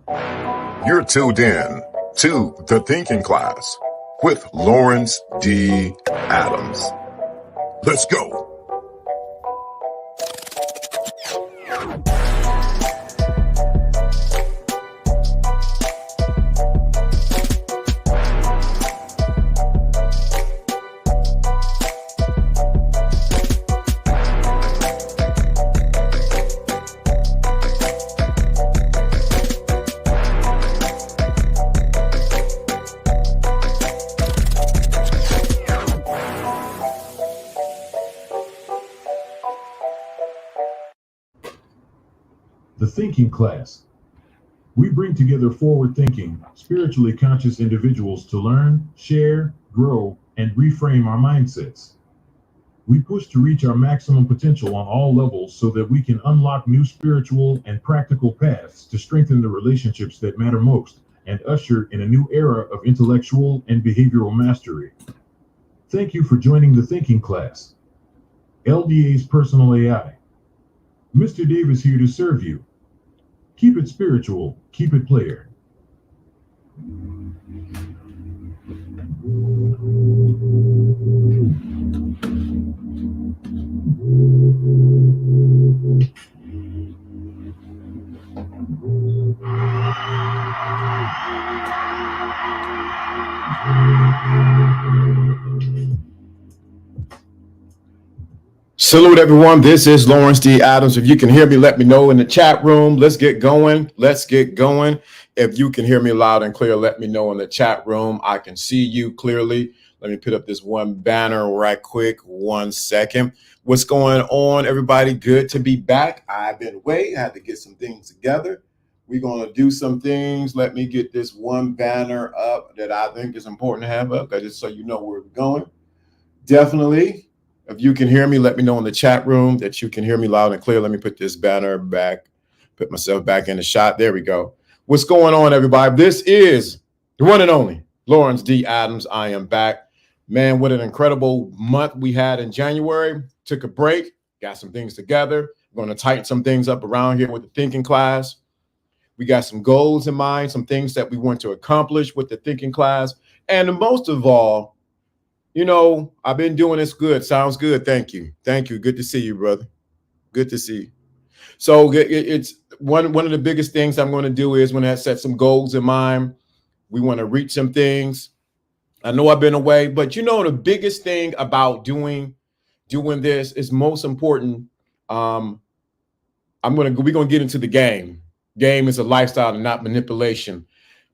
You're tuned in to The Thinking Class with Lawrence D. Adams. Let's go. The Thinking Class. We bring together forward-thinking, spiritually conscious individuals to learn, share, grow, and reframe our mindsets. We push to reach our maximum potential on all levels so that we can unlock new spiritual and practical paths to strengthen the relationships that matter most and usher in a new era of intellectual and behavioral mastery. Thank you for joining the Thinking Class. LDA's personal AI. Mr. Davis here to serve you. Keep it spiritual, keep it player. Salute everyone. This is Lawrence D. Adams. If you can hear me, let me know in the chat room. Let's get going. If you can hear me loud and clear, let me know in the chat room. I can see you clearly. Let me put up this one banner right quick. 1 second. What's going on, everybody? Good to be back. I've been away. I had to get some things together. We're going to do some things. Let me get this one banner up that I think is important to have up, just so you know where we're going. Definitely. If you can hear me, let me know in the chat room that you can hear me loud and clear. Let me put this banner back, put myself back in the shot. There we go. What's going on, everybody? This is the one and only Lawrence D. Adams. I am back. Man, what an incredible month we had in January. Took a break, got some things together. We're going to tighten some things up around here with the Thinking Class. We got some goals in mind, some things that we want to accomplish with the Thinking Class. And most of all, you know, I've been doing this good. Sounds good. Thank you. Thank you. Good to see you, brother. Good to see you. So it's one of the biggest things I'm going to do is when I set some goals in mind, we want to reach some things. I know I've been away, but you know, the biggest thing about doing this is most important. We're going to get into the game. Game is a lifestyle and not manipulation.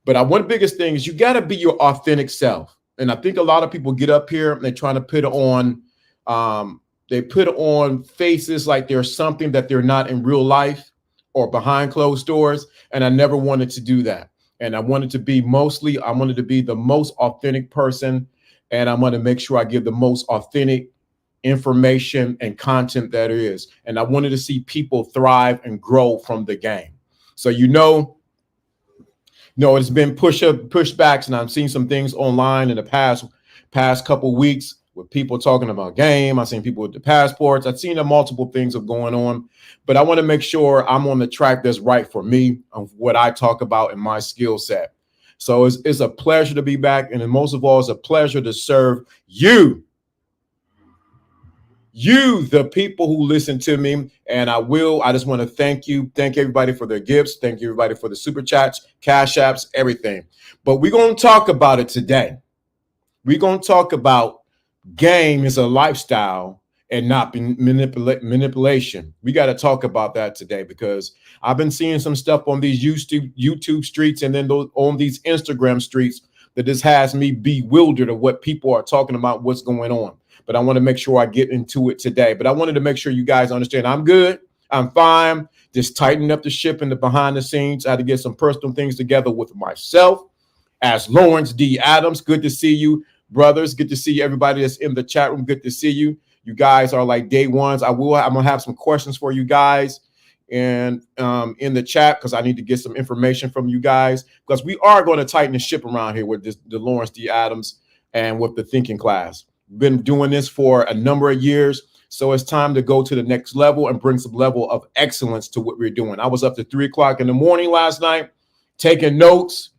But one of the biggest things, you got to be your authentic self. And I think a lot of people get up here and they're trying to put on, faces like there's something that they're not in real life or behind closed doors. And I never wanted to do that. And I wanted to be the most authentic person. And I'm going to make sure I give the most authentic information and content that there is. And I wanted to see people thrive and grow from the game. So, no, it's been pushbacks, and I've seen some things online in the past couple weeks with people talking about game. I've seen people with the passports. I've seen multiple things of going on, but I want to make sure I'm on the track that's right for me of what I talk about in my skill set. So it's a pleasure to be back, and most of all, it's a pleasure to serve you, the people who listen to me. And I just want to thank everybody for their gifts. Thank you everybody for the super chats, cash apps, everything. But we're going to talk about it today. We're going to talk about game is a lifestyle and not manipulation. We got to talk about that today because I've been seeing some stuff on these YouTube streets and then on these Instagram streets that just has me bewildered of what people are talking about, what's going on. But I want to make sure I get into it today. But I wanted to make sure you guys understand I'm good. I'm fine. Just tightening up the ship in the behind the scenes. I had to get some personal things together with myself as Lawrence D. Adams. Good to see you, brothers. Good to see everybody that's in the chat room. Good to see you. You guys are like day ones. I'm going to have some questions for you guys and in the chat because I need to get some information from you guys because we are going to tighten the ship around here with the Lawrence D. Adams and with the Thinking Class. Been doing this for a number of years. So it's time to go to the next level and bring some level of excellence to what we're doing. I was up to 3 o'clock in the morning last night taking notes,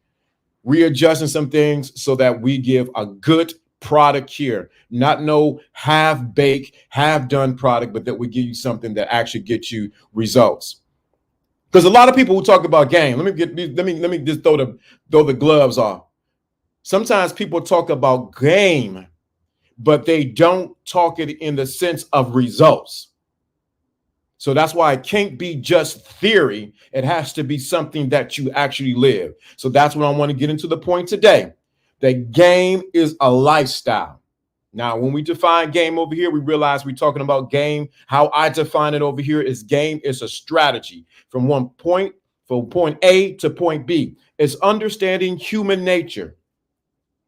readjusting some things so that we give a good product here, not no half-baked, half-done product, but that we give you something that actually gets you results. Because a lot of people who talk about game, let me just throw the gloves off. Sometimes people talk about game, but they don't talk it in the sense of results. So that's why it can't be just theory. It has to be something that you actually live. So that's what I want to get into the point today. That game is a lifestyle. Now, when we define game over here, we realize we're talking about game. How I define it over here is game is a strategy from point A to point B. It's understanding human nature.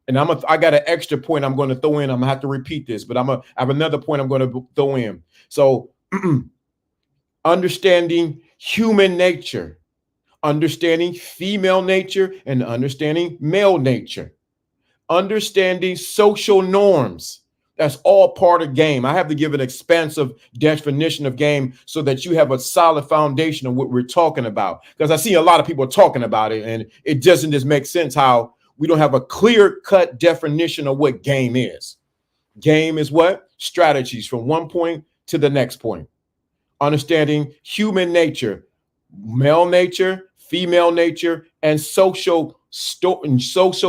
And I got an extra point I'm going to throw in. I'm gonna have to repeat this, but I have another point I'm going to throw in. So understanding human nature, understanding female nature, and understanding male nature, understanding social norms. That's all part of game. I have to give an expansive definition of game so that you have a solid foundation of what we're talking about. Because I see a lot of people talking about it, and it doesn't just make sense how we don't have a clear-cut definition of what game is. Game is what? Strategies from one point to the next point. Understanding human nature, male nature, female nature, and social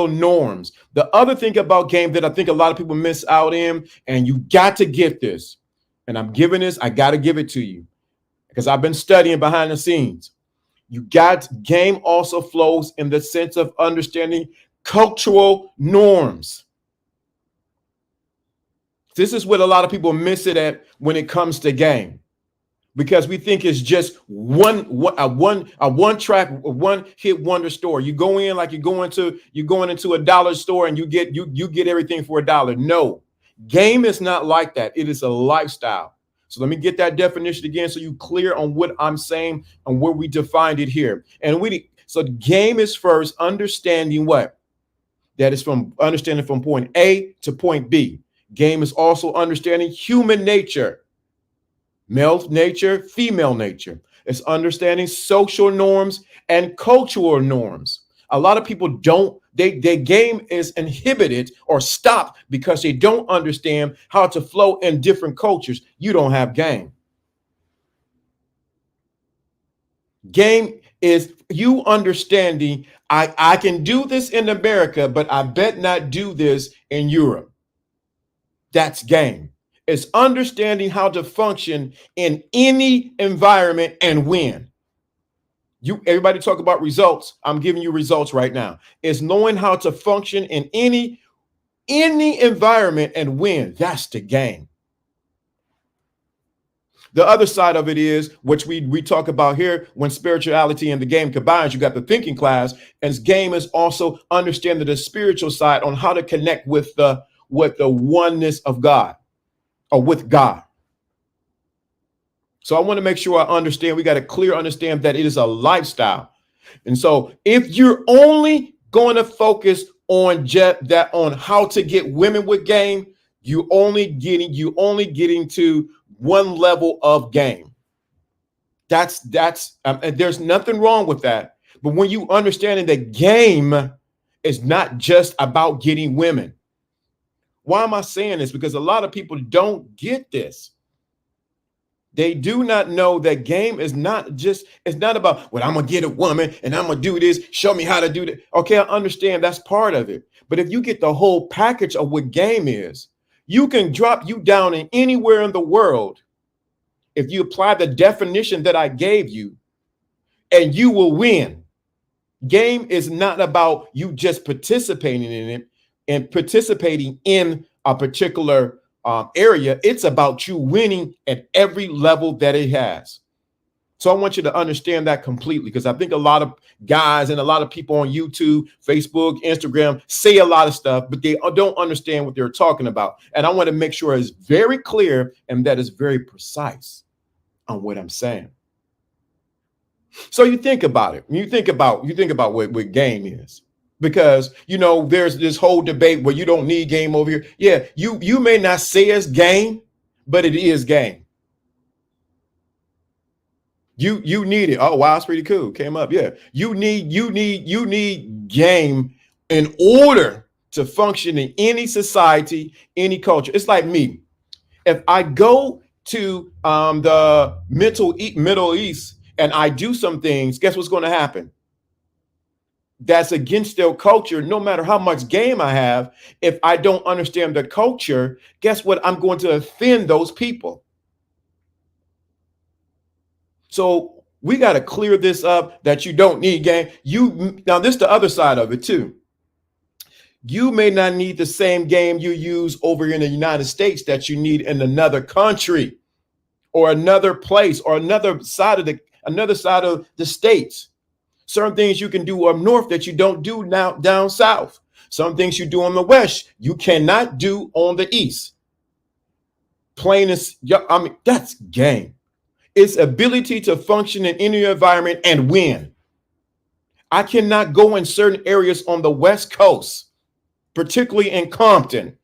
norms. The other thing about game that I think a lot of people miss out in, and you got to get this, and I'm giving this, I got to give it to you because I've been studying behind the scenes. Game also flows in the sense of understanding cultural norms. This is what a lot of people miss it at when it comes to game. Because we think it's just one track, one hit wonder store. You go in like you're going into a dollar store and you get everything for $1. No, game is not like that. It is a lifestyle. So let me get that definition again so you clear on what I'm saying and where we defined it here. So game is first understanding what? That is from understanding from point A to point B. Game is also understanding human nature. Male nature, female nature. It's understanding social norms and cultural norms. A lot of people their game is inhibited or stopped because they don't understand how to flow in different cultures. You don't have game. Game is you understanding, I can do this in America, but I bet not do this in Europe. That's game. It's understanding how to function in any environment and win. Everybody talk about results. I'm giving you results right now. It's knowing how to function in any environment and win. That's the game. The other side of it is, which we talk about here, when spirituality and the game combines, you got the thinking class, and game is also understanding the spiritual side on how to connect with the oneness of God. Or with God. So I want to make sure I understand. We got to understand that it is a lifestyle. And so if you're only going to focus on on how to get women with game, you only getting to one level of game. There's nothing wrong with that. But when you understand that game is not just about getting women. Why am I saying this? Because a lot of people don't get this. They do not know that game is it's not about, well, I'm going to get a woman and I'm going to do this. Show me how to do that. Okay, I understand that's part of it. But if you get the whole package of what game is, you can drop you down in anywhere in the world. If you apply the definition that I gave you, and you will win. Game is not about you just participating in it and participating in a particular area. It's about you winning at every level that it has. So I want you to understand that completely, because I think a lot of guys and a lot of people on YouTube, Facebook, Instagram say a lot of stuff, but they don't understand what they're talking about. And I want to make sure it's very clear and that is very precise on what I'm saying. So you think about it. You think about what game is. Because, there's this whole debate where you don't need game over here. Yeah, you may not say it's game, but it is game. You need it. Oh wow, it's pretty cool. Came up. Yeah. You need game in order to function in any society, any culture. It's like me. If I go to the Middle East and I do some things, guess what's going to happen? That's against their culture. No matter how much game I have, if I don't understand the culture, guess what? I'm going to offend those people. So we got to clear this up that you don't need game. Now this is the other side of it too. You may not need the same game you use over in the United States that you need in another country or another place or another side of the states. Certain things you can do up north that you don't do now down south. Some things you do on the west you cannot do on the east. Plain as, I mean, that's game. It's ability to function in any environment and win. I cannot go in certain areas on the West Coast, particularly in Compton,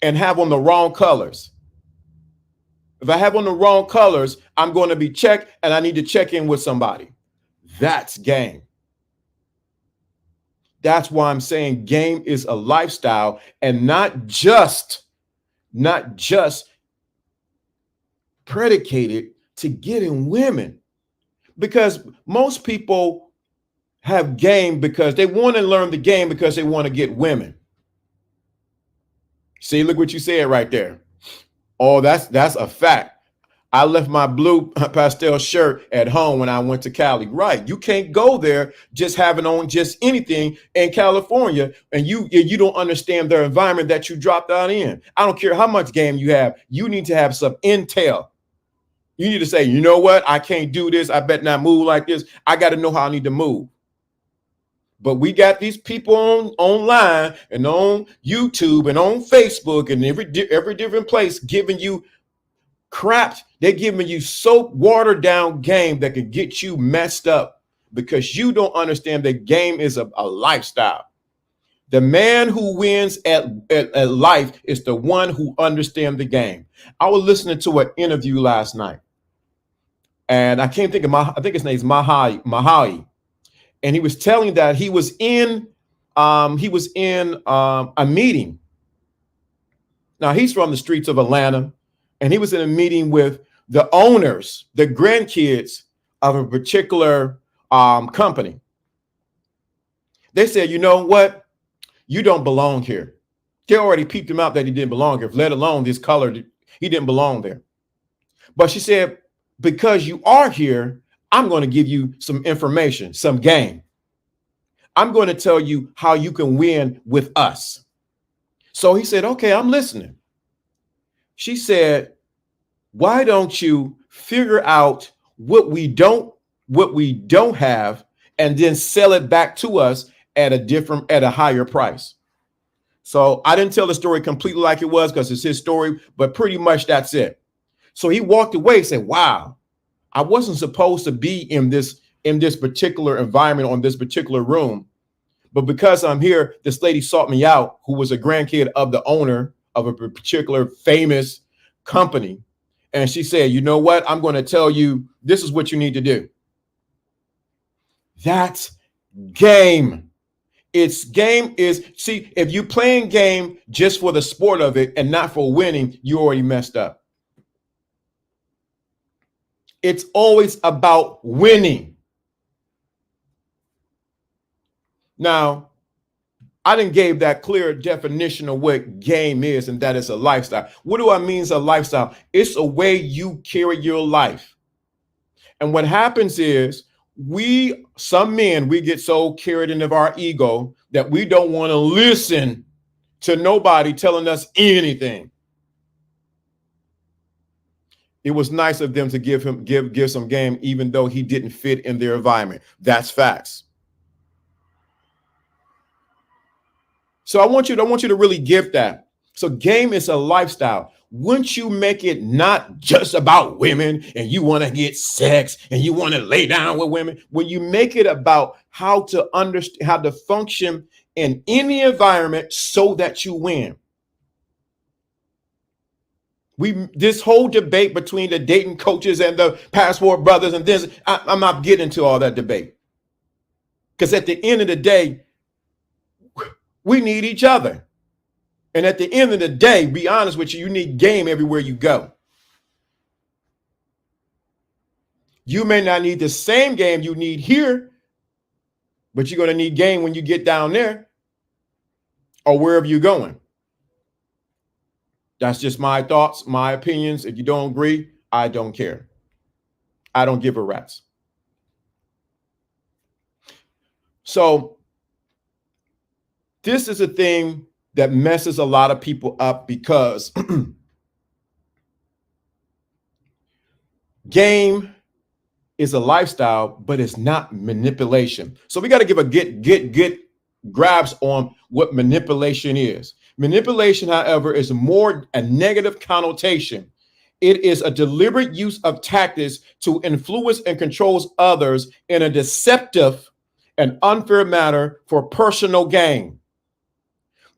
and have on the wrong colors. If I have on the wrong colors, I'm going to be checked and I need to check in with somebody. That's game. That's why I'm saying game is a lifestyle and not just predicated to getting women, because most people have game because they want to learn the game because they want to get women. See, look what you said right there. Oh, that's a fact. I left my blue pastel shirt at home when I went to Cali. Right. You can't go there just having on just anything in California, and you don't understand their environment that you dropped out in. I don't care how much game you have. You need to have some intel. You need to say, you know what? I can't do this. I bet not move like this. I got to know how I need to move. But we got these people online and on YouTube and on Facebook and every different place giving you crap. They're giving you so watered down game that can get you messed up because you don't understand that game is a lifestyle. The man who wins at life is the one who understands the game. I was listening to an interview last night, and I can't think of I think his name's Mahali. And he was telling that he was in a meeting. Now he's from the streets of Atlanta, and he was in a meeting with the owners, the grandkids of a particular company. They said, you know what? You don't belong here. They already peeped him out that he didn't belong here, let alone this color. He didn't belong there. But she said, because you are here, I'm going to give you some information, some game. I'm going to tell you how you can win with us. So he said, okay, I'm listening. She said, why don't you figure out what we don't have and then sell it back to us at a higher price? So I didn't tell the story completely like it was because it's his story, but pretty much that's it. So he walked away and said, wow, I wasn't supposed to be in this particular environment on this particular room. But because I'm here, this lady sought me out, who was a grandkid of the owner of a particular famous company. And she said, you know what? I'm going to tell you, this is what you need to do. That's game. It's game is, see, if you're playing game just for the sport of it and not for winning, you already messed up. It's always about winning. Now, I didn't give that clear definition of what game is, and that is a lifestyle. What do I mean is a lifestyle? It's a way you carry your life. And what happens is some men, we get so carried into our ego that we don't want to listen to nobody telling us anything. It was nice of them to give some game, even though he didn't fit in their environment. That's facts. So I want you to really give that. So game is a lifestyle. Once you make it not just about women and you want to get sex and you want to lay down with women, when you make it about how to understand, how to function in any environment so that you win. This whole debate between the dating coaches and the passport brothers and this, I'm not getting into all that debate. Because at the end of the day, we need each other. And at the end of the day, be honest with you, you need game everywhere you go. You may not need the same game you need here, but you're going to need game when you get down there or wherever you're going. That's just my thoughts, my opinions. If you don't agree, I don't care. I don't give a rat's. So this is a thing that messes a lot of people up because game is a lifestyle, but it's not manipulation. So we got to give a get grabs on what manipulation is. Manipulation, however, is more a negative connotation. It is a deliberate use of tactics to influence and control others in a deceptive and unfair manner for personal gain.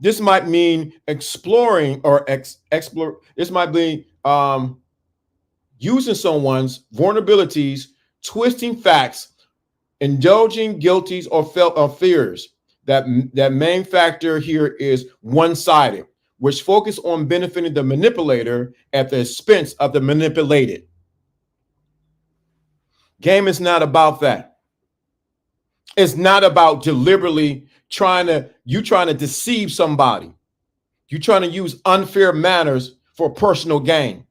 This might mean exploring or explore. This might be using someone's vulnerabilities, twisting facts, indulging guilties or fears. That main factor here is one-sided, which focus on benefiting the manipulator at the expense of the manipulated. Game is not about that. It's not about deliberately trying to deceive somebody. You're trying to use unfair manners for personal gain.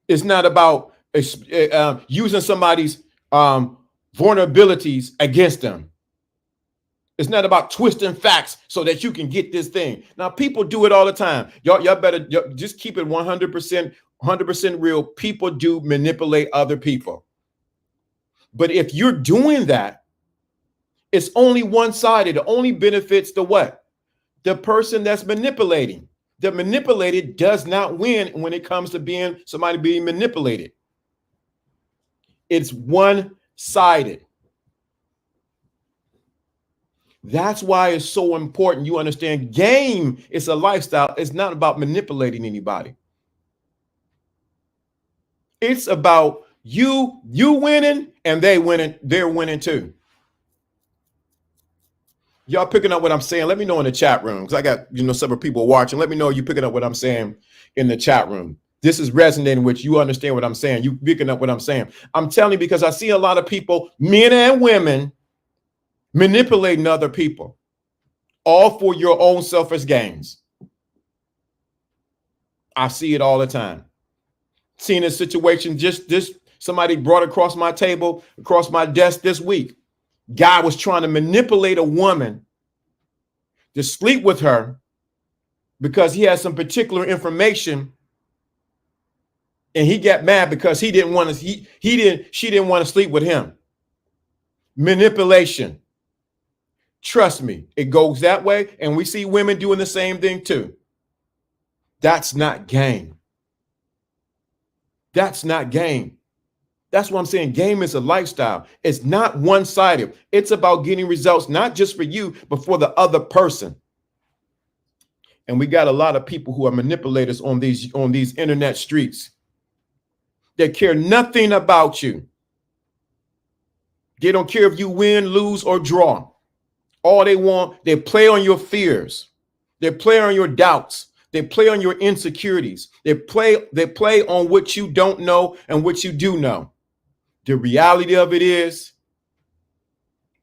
It's not about using somebody's vulnerabilities against them. It's not about twisting facts so that you can get this thing. Now, people do it all the time. Y'all better just keep it 100% real. People do manipulate other people. But if you're doing that, it's only one-sided. It only benefits the what? The person that's manipulating. The manipulated does not win when it comes to somebody being manipulated. It's one-sided. That's why it's so important you understand game is a lifestyle. It's not about manipulating anybody. It's about you winning and they're winning too. Y'all picking up what I'm saying? Let me know in the chat room because I got several people watching. Let me know you picking up what I'm saying in the chat room. This is resonating with you. Understand what I'm saying? You picking up what I'm saying? I'm telling you because I see a lot of people, men and women, manipulating other people, all for your own selfish gains. I see it all the time. Seen a situation somebody brought across my table, across my desk this week. Guy was trying to manipulate a woman to sleep with her because he had some particular information, and he got mad because she didn't want to sleep with him. Manipulation. Trust me, it goes that way, and we see women doing the same thing too. That's not game. That's not game. That's what I'm saying. Game is a lifestyle. It's not one-sided. It's about getting results, not just for you, but for the other person. And we got a lot of people who are manipulators on these internet streets. They care nothing about you. They don't care if you win, lose, or draw. All they want, they play on your fears. They play on your doubts. They play on your insecurities. They play on what you don't know and what you do know. The reality of it is,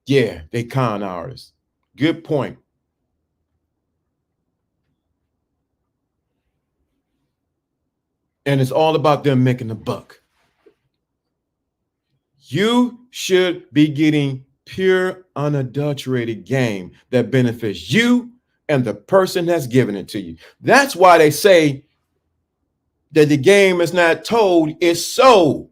yeah, they con artists. Good point. And it's all about them making a buck. You should be getting pure, unadulterated game that benefits you and the person that's giving it to you. That's why they say that the game is not told, it's sold.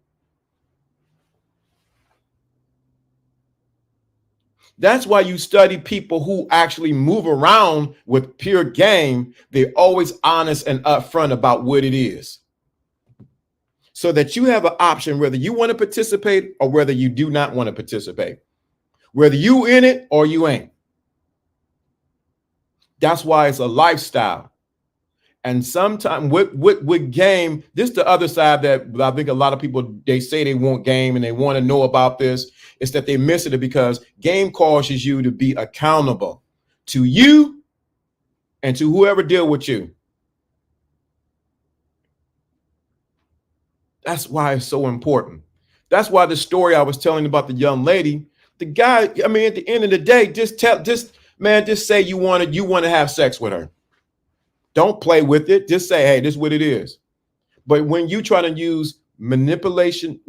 That's why you study people who actually move around with pure game. They're always honest and upfront about what it is, so that you have an option whether you want to participate or whether you do not want to participate, whether you in it or you ain't. That's why it's a lifestyle. And sometimes with game, this is the other side that I think a lot of people, they say they want game and they want to know about this. It's that they miss it because game causes you to be accountable to you and to whoever deal with you. That's why it's so important. That's why the story I was telling about the young lady, the guy, I mean, at the end of the day, just say you want to have sex with her. Don't play with it. Just say, hey, this is what it is. But when you try to use manipulation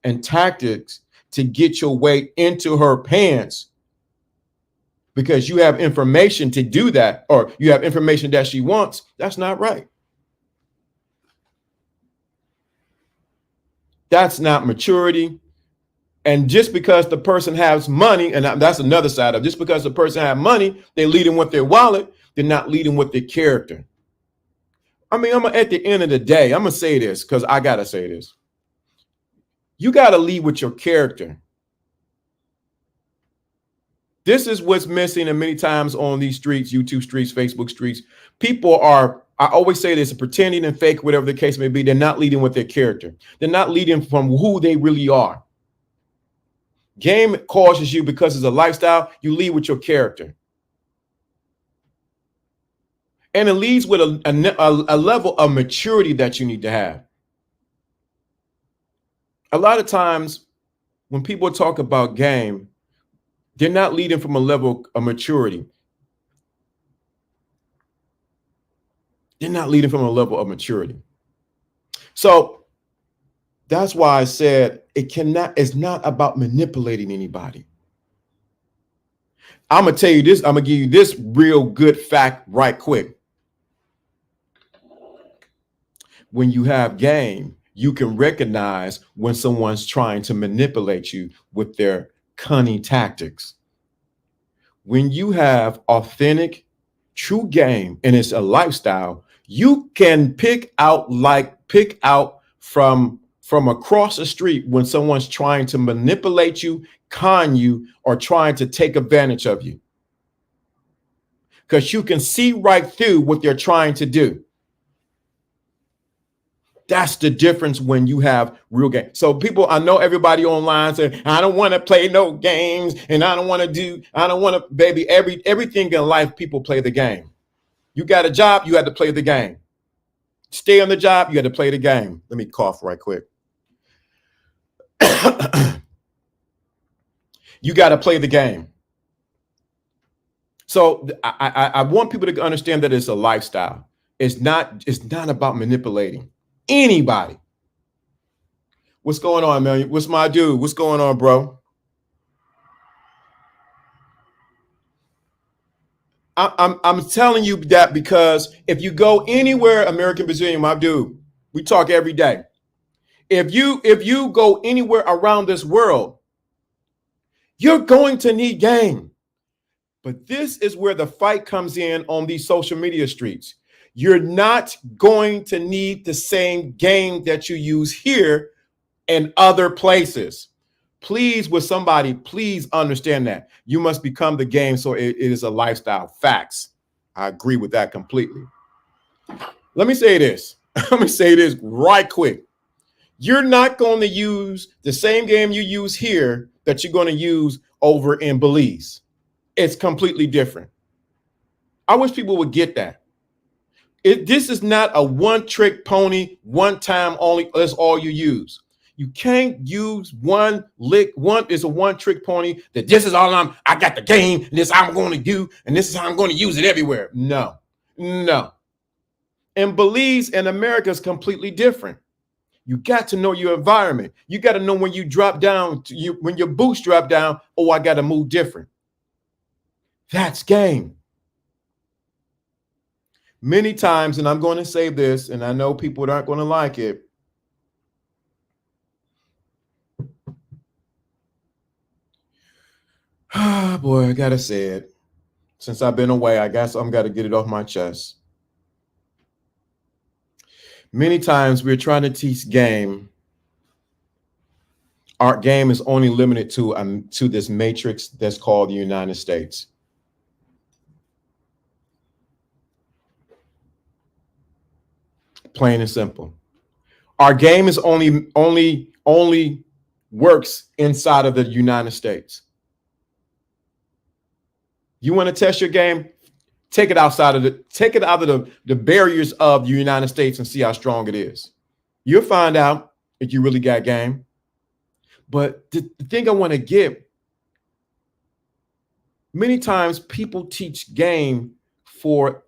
and tactics to get your way into her pants because you have information to do that, or you have information that she wants, that's not right. That's not maturity. And just because the person has money, and that's another side of just because the person has money, they're leading with their wallet, they're not leading with their character. I mean, at the end of the day, I'm going to say this because I got to say this. You got to lead with your character. This is what's missing, and many times on these streets, YouTube streets, Facebook streets, people are, I always say this, pretending and fake, whatever the case may be. They're not leading with their character. They're not leading from who they really are. Game causes you because it's a lifestyle. You lead with your character. And it leads with a level of maturity that you need to have. A lot of times when people talk about game, they're not leading from a level of maturity. They're not leading from a level of maturity. So that's why I said it's not about manipulating anybody. I'm going to tell you this. I'm going to give you this real good fact right quick. When you have game, you can recognize when someone's trying to manipulate you with their cunning tactics. When you have authentic, true game, and it's a lifestyle, you can pick out from across the street when someone's trying to manipulate you, con you, or trying to take advantage of you. Because you can see right through what they're trying to do. That's the difference when you have real game. So people, I know everybody online saying, I don't want to play no games and I don't want to, baby, everything in life, people play the game. You got a job, you had to play the game. Stay on the job, you had to play the game. Let me cough right quick. You got to play the game. So I want people to understand that it's a lifestyle. It's not about manipulating anybody. What's going on, man? What's my dude? What's going on, bro? I'm telling you that because if you go anywhere, American Brazilian, my dude, we talk every day. If you go anywhere around this world, you're going to need game. But this is where the fight comes in on these social media streets. You're not going to need the same game that you use here and other places. Please, with somebody, please understand that. You must become the game so it is a lifestyle. Facts. I agree with that completely. Let me say this. Let me say this right quick. You're not going to use the same game you use here that you're going to use over in Belize. It's completely different. I wish people would get that. This is not a one-trick pony, one time only. That's all you use. You can't use one lick. It's a one-trick pony that this is all I got the game, and this is how I'm going to do, and this is how I'm going to use it everywhere. No. And Belize and America is completely different. You got to know your environment. You got to know when you drop down, when your boots drop down, oh, I got to move different. That's game. Many times, and I'm going to say this, and I know people aren't going to like it. Ah, boy, I got to say it. Since I've been away, I guess I'm got to get it off my chest. Many times we're trying to teach game. Our game is only limited to this matrix that's called the United States. Plain and simple. Our game is only works inside of the United States. You want to test your game? Take it out of the barriers of the United States and see how strong it is. You'll find out if you really got game. But the thing I want to get, many times people teach game for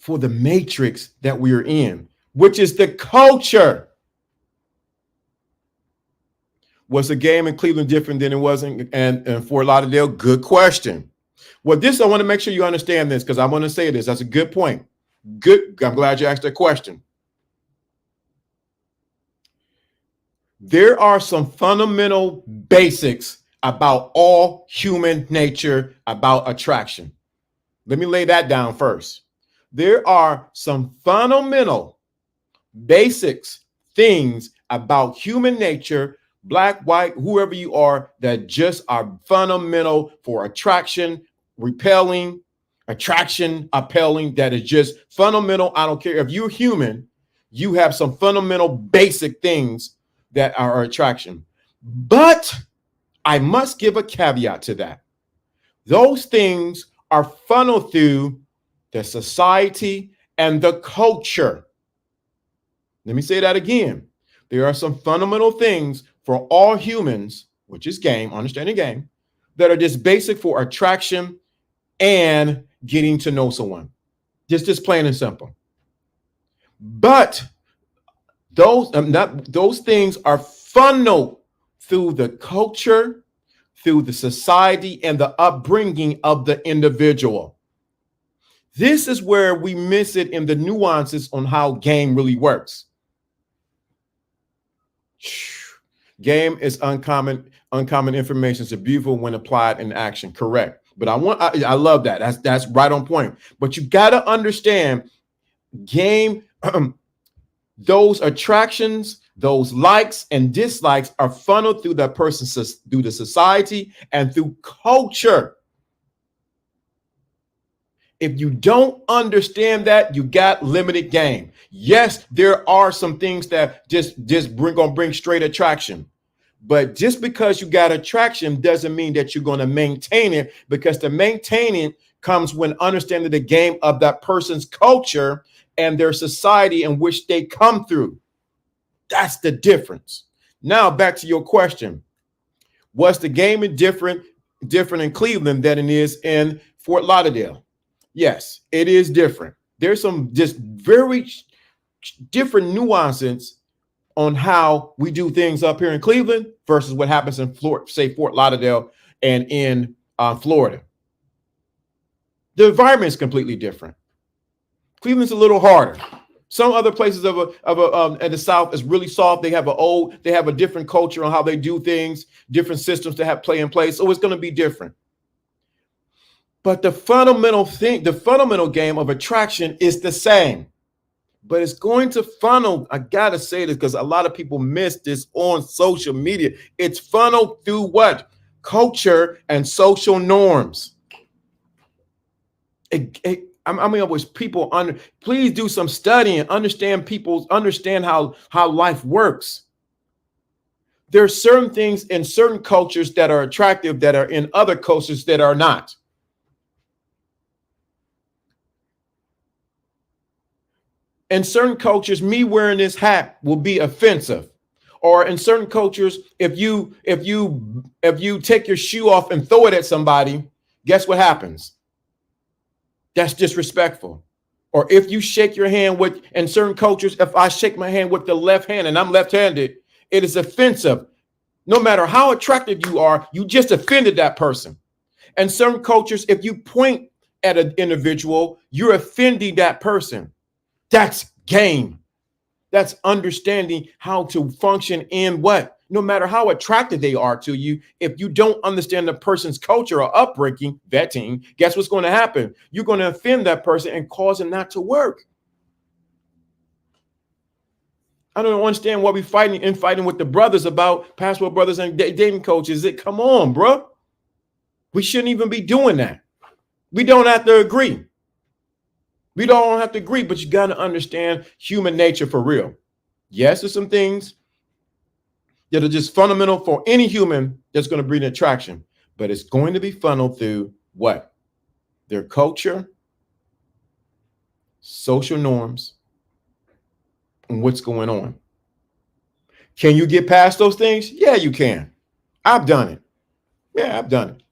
the matrix that we are in, which is the culture. Was the game in Cleveland different than it was in Fort Lauderdale? Good question. Well, I want to make sure you understand this, because I want to say this. That's a good point. Good. I'm glad you asked that question. There are some fundamental basics about all human nature, about attraction. Let me lay that down first. There are some fundamental basics, things about human nature, black, white, whoever you are, that just are fundamental for attraction, repelling, attraction, appelling, that is just fundamental. I don't care if you're human, you have some fundamental basic things that are attraction. But I must give a caveat to that. Those things are funneled through the society and the culture. Let me say that again. There are some fundamental things for all humans, which is game, understanding game, that are just basic for attraction and getting to know someone. Just plain and simple. But those things are funneled through the culture, through the society, and the upbringing of the individual. This is where we miss it in the nuances on how game really works. Game is uncommon information. It's beautiful when applied in action. Correct. But I love that. That's right on point. But you got to understand game, those attractions, those likes and dislikes are funneled through that person, through the society and through culture. If you don't understand that, you got limited game. Yes, there are some things that just bring straight attraction. But just because you got attraction doesn't mean that you're going to maintain it, because the maintaining comes when understanding the game of that person's culture and their society in which they come through. That's the difference. Now back to your question. Was the game different in Cleveland than it is in Fort Lauderdale? Yes, it is different. There's some just very different nuances on how we do things up here in Cleveland versus what happens in Florida, say Fort Lauderdale and in Florida. The environment is completely different. Cleveland's a little harder. Some other places in the South is really soft. They have a different culture on how they do things, different systems to have play in place. So it's going to be different. But the fundamental game of attraction is the same. But it's going to funnel. I got to say this because a lot of people miss this on social media. It's funneled through what? Culture and social norms. Always people please do some studying, understand how life works. There are certain things in certain cultures that are attractive that are in other cultures that are not. In certain cultures, me wearing this hat will be offensive. Or in certain cultures, if you take your shoe off and throw it at somebody, guess what happens? That's disrespectful. Or if you shake your hand in certain cultures, if I shake my hand with the left hand and I'm left-handed, it is offensive. No matter how attractive you are, you just offended that person. And certain cultures, if you point at an individual, you're offending that person. That's game. That's understanding how to function in what? No matter how attractive they are to you, if you don't understand the person's culture or upbringing, vetting, guess what's going to happen? You're going to offend that person and cause it not to work. I don't understand why we're fighting with the brothers about pastoral brothers and dating coaches. Come on, bro. We shouldn't even be doing that. We don't have to agree. We don't have to agree, but you got to understand human nature for real. Yes, there's some things that are just fundamental for any human that's going to bring attraction, but it's going to be funneled through what? Their culture, social norms, and what's going on. Can you get past those things? Yeah, you can. I've done it. Yeah, I've done it.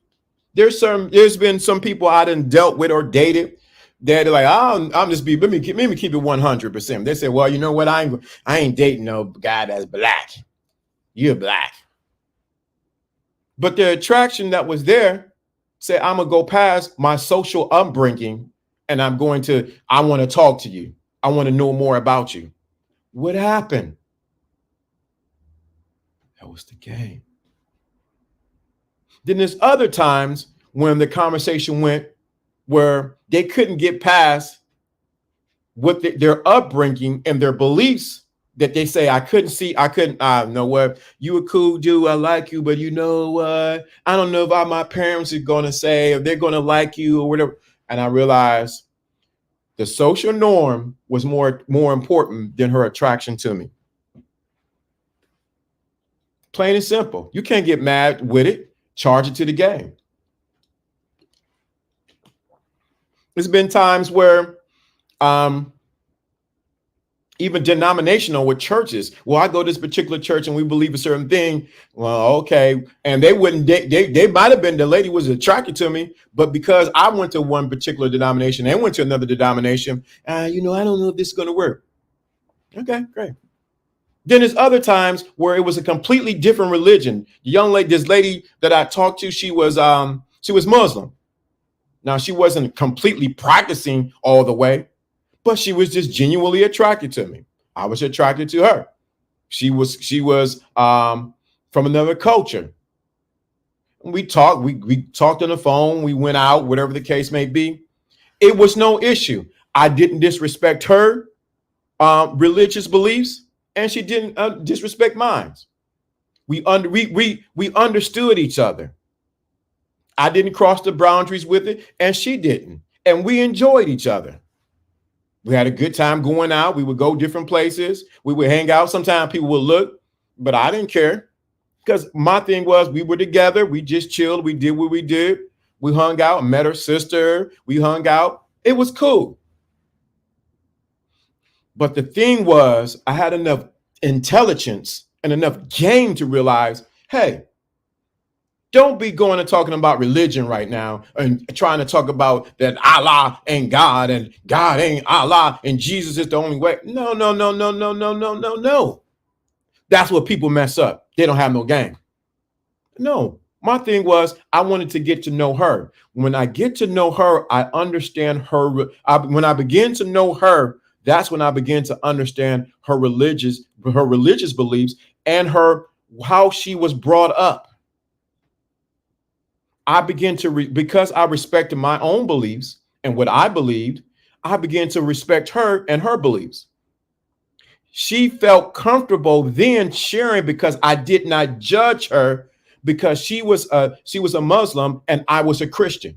There's been some people I done dealt with or dated that are like, I'm just let me keep it 100%. They say, well, you know what? I ain't dating no guy that's black. You're black. But the attraction that was there said, I'm gonna go past my social upbringing and I want to talk to you. I want to know more about you. What happened? That was the game. Then there's other times when the conversation went where they couldn't get past what their upbringing and their beliefs that they say, I know what, you a cool dude, I like you, but you know what, I don't know if my parents are going to say, if they're going to like you or whatever. And I realized the social norm was more important than her attraction to me. Plain and simple. You can't get mad with it. Charge it to the game. There's been times where even denominational with churches. Well, I go to this particular church and we believe a certain thing. Well, okay. And they wouldn't, they might've been, the lady was attracted to me, but because I went to one particular denomination and went to another denomination, I don't know if this is going to work. Okay, great. Then there's other times where it was a completely different religion. This lady that I talked to, she was Muslim. Now, she wasn't completely practicing all the way, but she was just genuinely attracted to me. I was attracted to her. She was from another culture. We talked on the phone. We went out, whatever the case may be. It was no issue. I didn't disrespect her religious beliefs, and she didn't disrespect mine. We understood each other. I didn't cross the boundaries with it, and she didn't. And we enjoyed each other. We had a good time going out. We would go different places. We would hang out. Sometimes people would look, but I didn't care because my thing was we were together. We just chilled. We did what we did. We hung out, met her sister. We hung out. It was cool. But the thing was, I had enough intelligence and enough game to realize, hey, don't be going and talking about religion right now and trying to talk about that Allah ain't God and God ain't Allah and Jesus is the only way. No. That's what people mess up. They don't have no game. No, my thing was I wanted to get to know her. When I get to know her, I understand her. When I begin to know her, that's when I begin to understand her religious beliefs and how she was brought up. I began to, because I respected my own beliefs and what I believed, I began to respect her and her beliefs. She felt comfortable then sharing because I did not judge her because she was a Muslim and I was a Christian.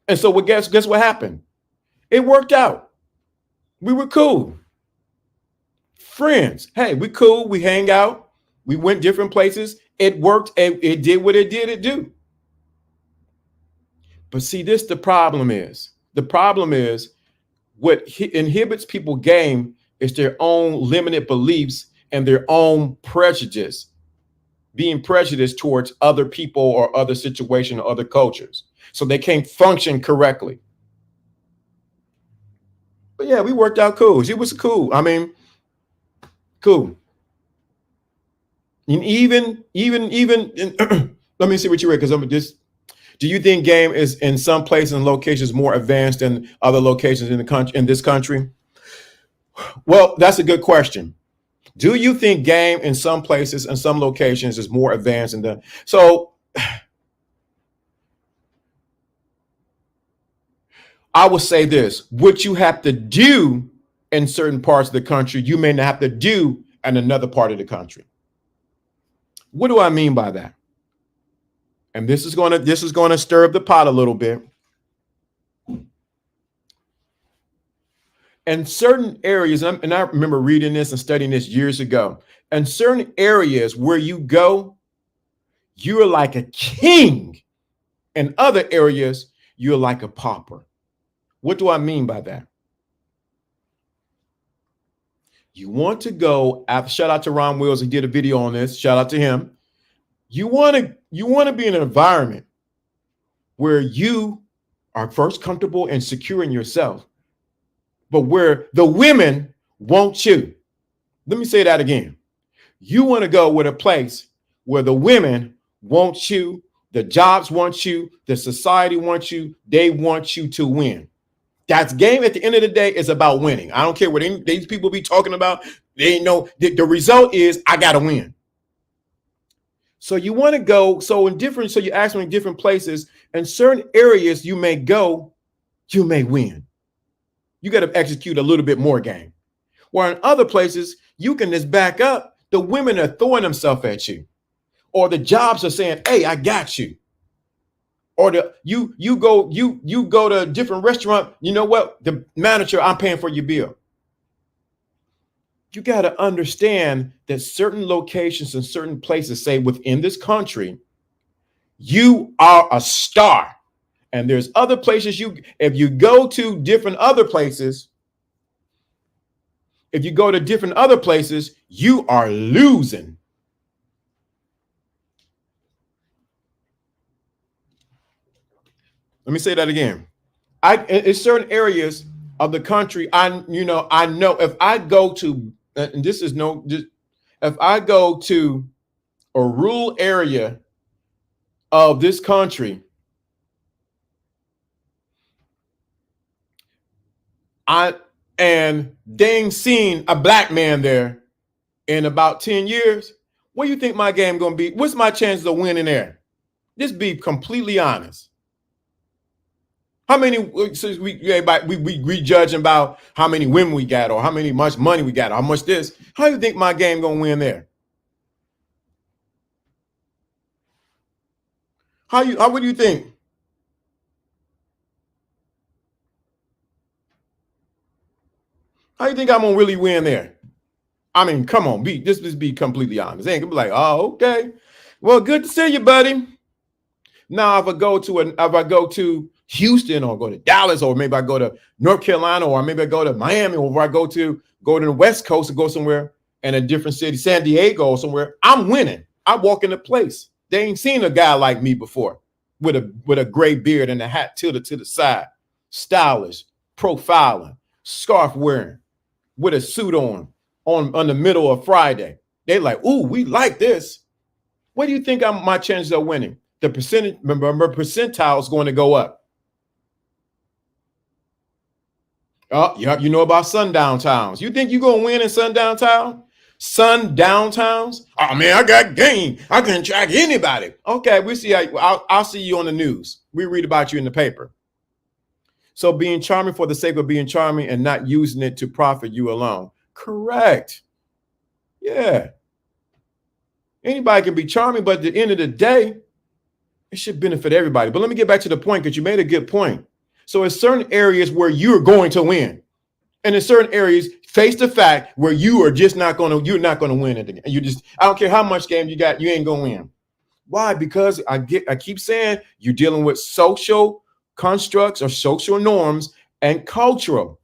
And so guess what happened? It worked out. We were cool. Friends. Hey, we cool. We hang out. We went different places. It worked. It did what it did. It do. But see, the problem is what inhibits people game is their own limited beliefs and their own prejudice, being prejudiced towards other people or other situations or other cultures. So they can't function correctly. But yeah, we worked out cool. She was cool. I mean, cool. And even let me see what you read, because I'm just. Do you think game is in some places and locations more advanced than other locations in the country, in this country? Well, that's a good question. Do you think game in some places and some locations is more advanced than that? So I will say this: what you have to do in certain parts of the country, you may not have to do in another part of the country. What do I mean by that? And this is going to stir up the pot a little bit. in certain areas, and I remember reading this and studying this years ago, in certain areas where you go, you're like a king. In other areas, you're like a pauper. What do I mean by that? You want to go after, shout out to Ron Wills, he did a video on this. Shout out to him. You want to be in an environment where you are first comfortable and secure in yourself, but where the women want you. Let me say that again. You want to go with a place where the women want you, the jobs want you, the society wants you, they want you to win. That's game at the end of the day is about winning. I don't care what these people be talking about. They know the result is I got to win. So you want to go. So you ask me in different places, in certain areas you may go, you may win. You got to execute a little bit more game. Where in other places you can just back up. The women are throwing themselves at you, or the jobs are saying, "Hey, I got you." Or you go to a different restaurant. You know what? The manager, I'm paying for your bill. You got to understand that certain locations and certain places, say within this country, you are a star. And there's other places if you go to different other places, you are losing. Let me say that again. In certain areas of the country, I know if I go to, and if I go to a rural area of this country, and they ain't seen a black man there in about 10 years, what do you think my game gonna be? What's my chances of winning there? Just be completely honest. How many, since we judging about how many women we got, or how much money we got, or how much this, how do you think my game gonna win there? What do you think? How do you think I'm gonna really win there? I mean, come on, just be completely honest. It ain't gonna be like, oh, okay. Well, good to see you, buddy. Now, if I go to Houston, or go to Dallas, or maybe I go to North Carolina, or maybe I go to Miami, or I go to the West Coast, or go somewhere in a different city, San Diego or somewhere, I'm winning. I walk in the place. They ain't seen a guy like me before, with a gray beard and a hat tilted to the side, stylish, profiling, scarf wearing, with a suit on the middle of Friday. They like, ooh, we like this. What do you think my chances of winning? The percentile is going to go up. Oh, you know about sundown towns. You think you're going to win in sundown town? Sundown towns? Oh, man, I got game. I can track anybody. Okay, we see. I'll see you on the news. We read about you in the paper. So being charming for the sake of being charming and not using it to profit you alone. Correct. Yeah. Anybody can be charming, but at the end of the day, it should benefit everybody. But let me get back to the point, because you made a good point. So in certain areas where you're going to win, and in certain areas, face the fact where you're not going to win it. I don't care how much game you got, you ain't going to win. Why? Because I keep saying you're dealing with social constructs or social norms and cultural.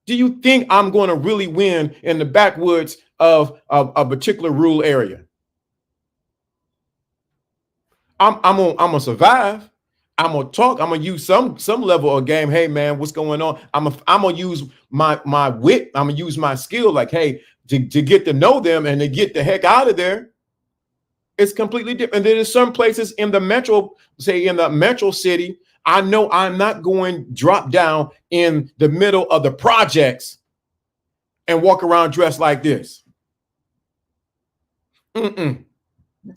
Do you think I'm going to really win in the backwoods of a particular rural area? I'm gonna survive. I'm gonna talk. I'm gonna use some level of game. Hey man, what's going on? I'm gonna use my wit. I'm gonna use my skill. Like, hey, to get to know them and to get the heck out of there. It's completely different. And there's some places in the metro, say in the metro city, I know I'm not going drop down in the middle of the projects and walk around dressed like this.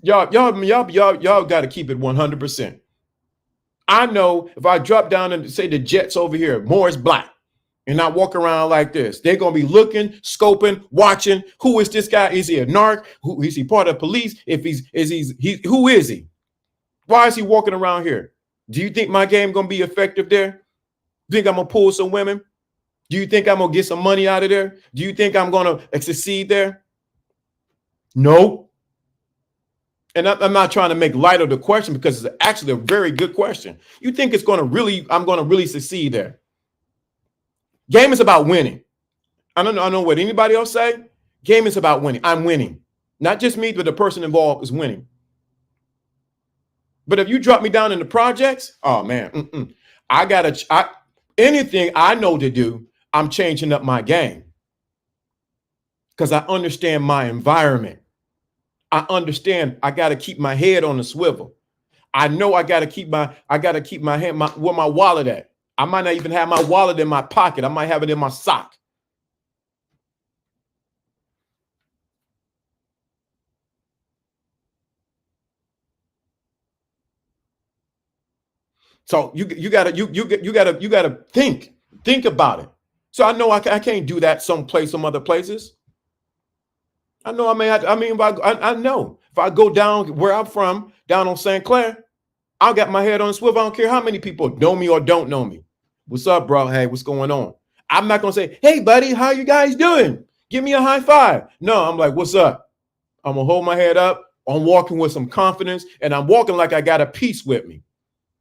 Y'all got to keep it 100%. I know if I drop down and say the Jets over here, Morris Black, and I walk around like this, they're going to be looking, scoping, watching. Who is this guy? Is he a narc? Who is he, part of the police? Who is he? Why is he walking around here? Do you think my game going to be effective there? Think I'm going to pull some women? Do you think I'm going to get some money out of there? Do you think I'm going to succeed there? No. And I'm not trying to make light of the question because it's actually a very good question. You think I'm going to really succeed there? Game is about winning. I don't know what anybody else say. Game is about winning. I'm winning. Not just me, but the person involved is winning. But if you drop me down in the projects, oh man, anything I know to do, I'm changing up my game because I understand my environment. I understand I got to keep my head on the swivel. I know I got to keep my head, where my wallet at. I might not even have my wallet in my pocket. I might have it in my sock. So you gotta think about it. So I know I can't do that some other places. I know I may have. I know if I go down where I'm from, down on St. Clair, I got my head on a swivel. I don't care how many people know me or don't know me. What's up, bro? Hey, what's going on? I'm not gonna say, hey, buddy, how you guys doing? Give me a high five. No, I'm like, what's up? I'm gonna hold my head up. I'm walking with some confidence, and I'm walking like I got a piece with me.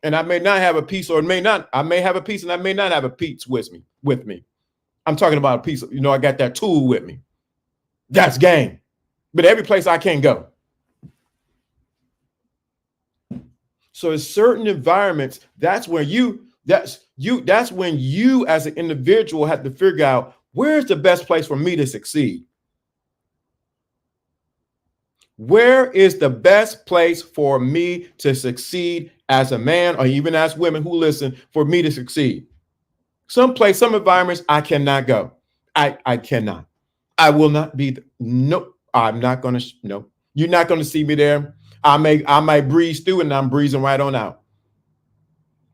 And I may not have a piece, or I may have a piece, and I may not have a piece with me. I'm talking about a piece. I got that tool with me. That's game. But every place I can go. So in certain environments, that's when you as an individual have to figure out where's the best place for me to succeed. Where is the best place for me to succeed as a man, or even as women who listen, for me to succeed? Some environments I cannot go. I cannot. I will not be. No, I'm not going to. No, you're not going to see me there. I might breeze through, and I'm breezing right on out.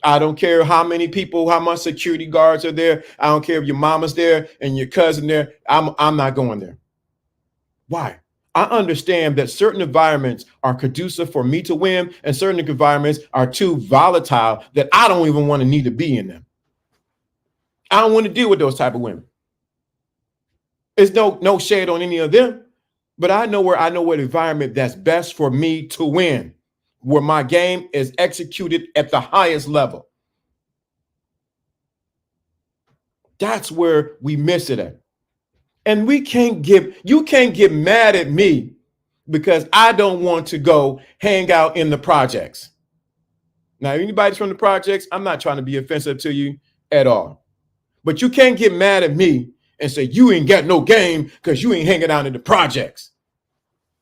I don't care how many people, how much security guards are there. I don't care if your mama's there and your cousin there. I'm not going there. Why? I understand that certain environments are conducive for me to win, and certain environments are too volatile that I don't even want to need to be in them. I don't want to deal with those type of women. There's no shade on any of them, but I know what environment that's best for me to win, where my game is executed at the highest level. That's where we miss it at. And you can't get mad at me because I don't want to go hang out in the projects. Now, anybody's from the projects, I'm not trying to be offensive to you at all. But you can't get mad at me and say you ain't got no game because you ain't hanging out in the projects.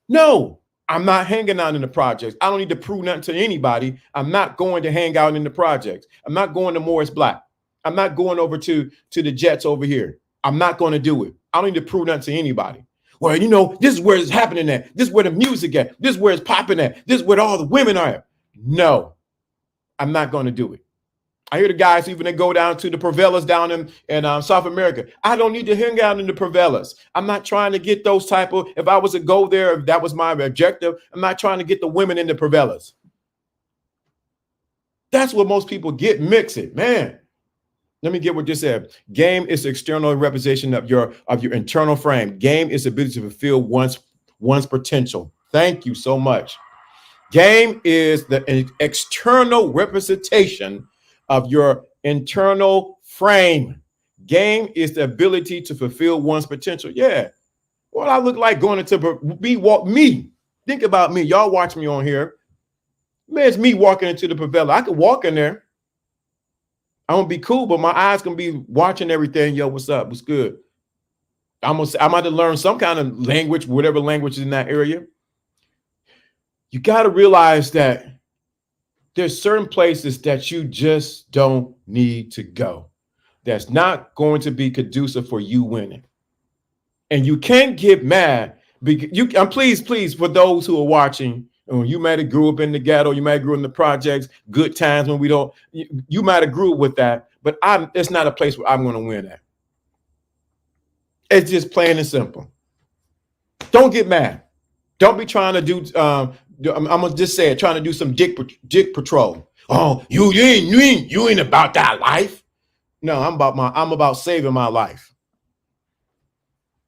No, I'm not hanging out in the projects. I don't need to prove nothing to anybody. I'm not going to hang out in the projects. I'm not going to Morris Black. I'm not going over to the Jets over here. I'm not going to do it. I don't need to prove nothing to anybody. Well, this is where it's happening at. This is where the music at. This is where it's popping at. This is where all the women are at. No, I'm not going to do it. I hear the guys, even they go down to the favelas down in South America. I don't need to hang out in the favelas. I'm not trying to get those if I was to go there, if that was my objective, I'm not trying to get the women in the favelas. That's what most people get mixed. Man, let me get what you said. Game is the external representation of your internal frame. Game is the ability to fulfill one's potential. Thank you so much. Game is the external representation of your internal frame. Game is the ability to fulfill one's potential. Yeah. What I look like going into me. Think about me. Y'all watch me on here. Man, it's me walking into the favela. I could walk in there. I'm gonna be cool, but my eyes gonna be watching everything. Yo, what's up? What's good? I'm about to learn some kind of language, whatever language is in that area. You got to realize that there's certain places that you just don't need to go. That's not going to be conducive for you winning. And you can't get mad because please, for those who are watching, you might have grew up in the ghetto, you might have grew in the projects, good times when you might have grew up with that, but it's not a place where I'm going to win at. It's just plain and simple. Don't get mad. Don't be trying to do, I'm going to just say it, trying to do some dick patrol. Oh, you ain't about that life. No, I'm about saving my life.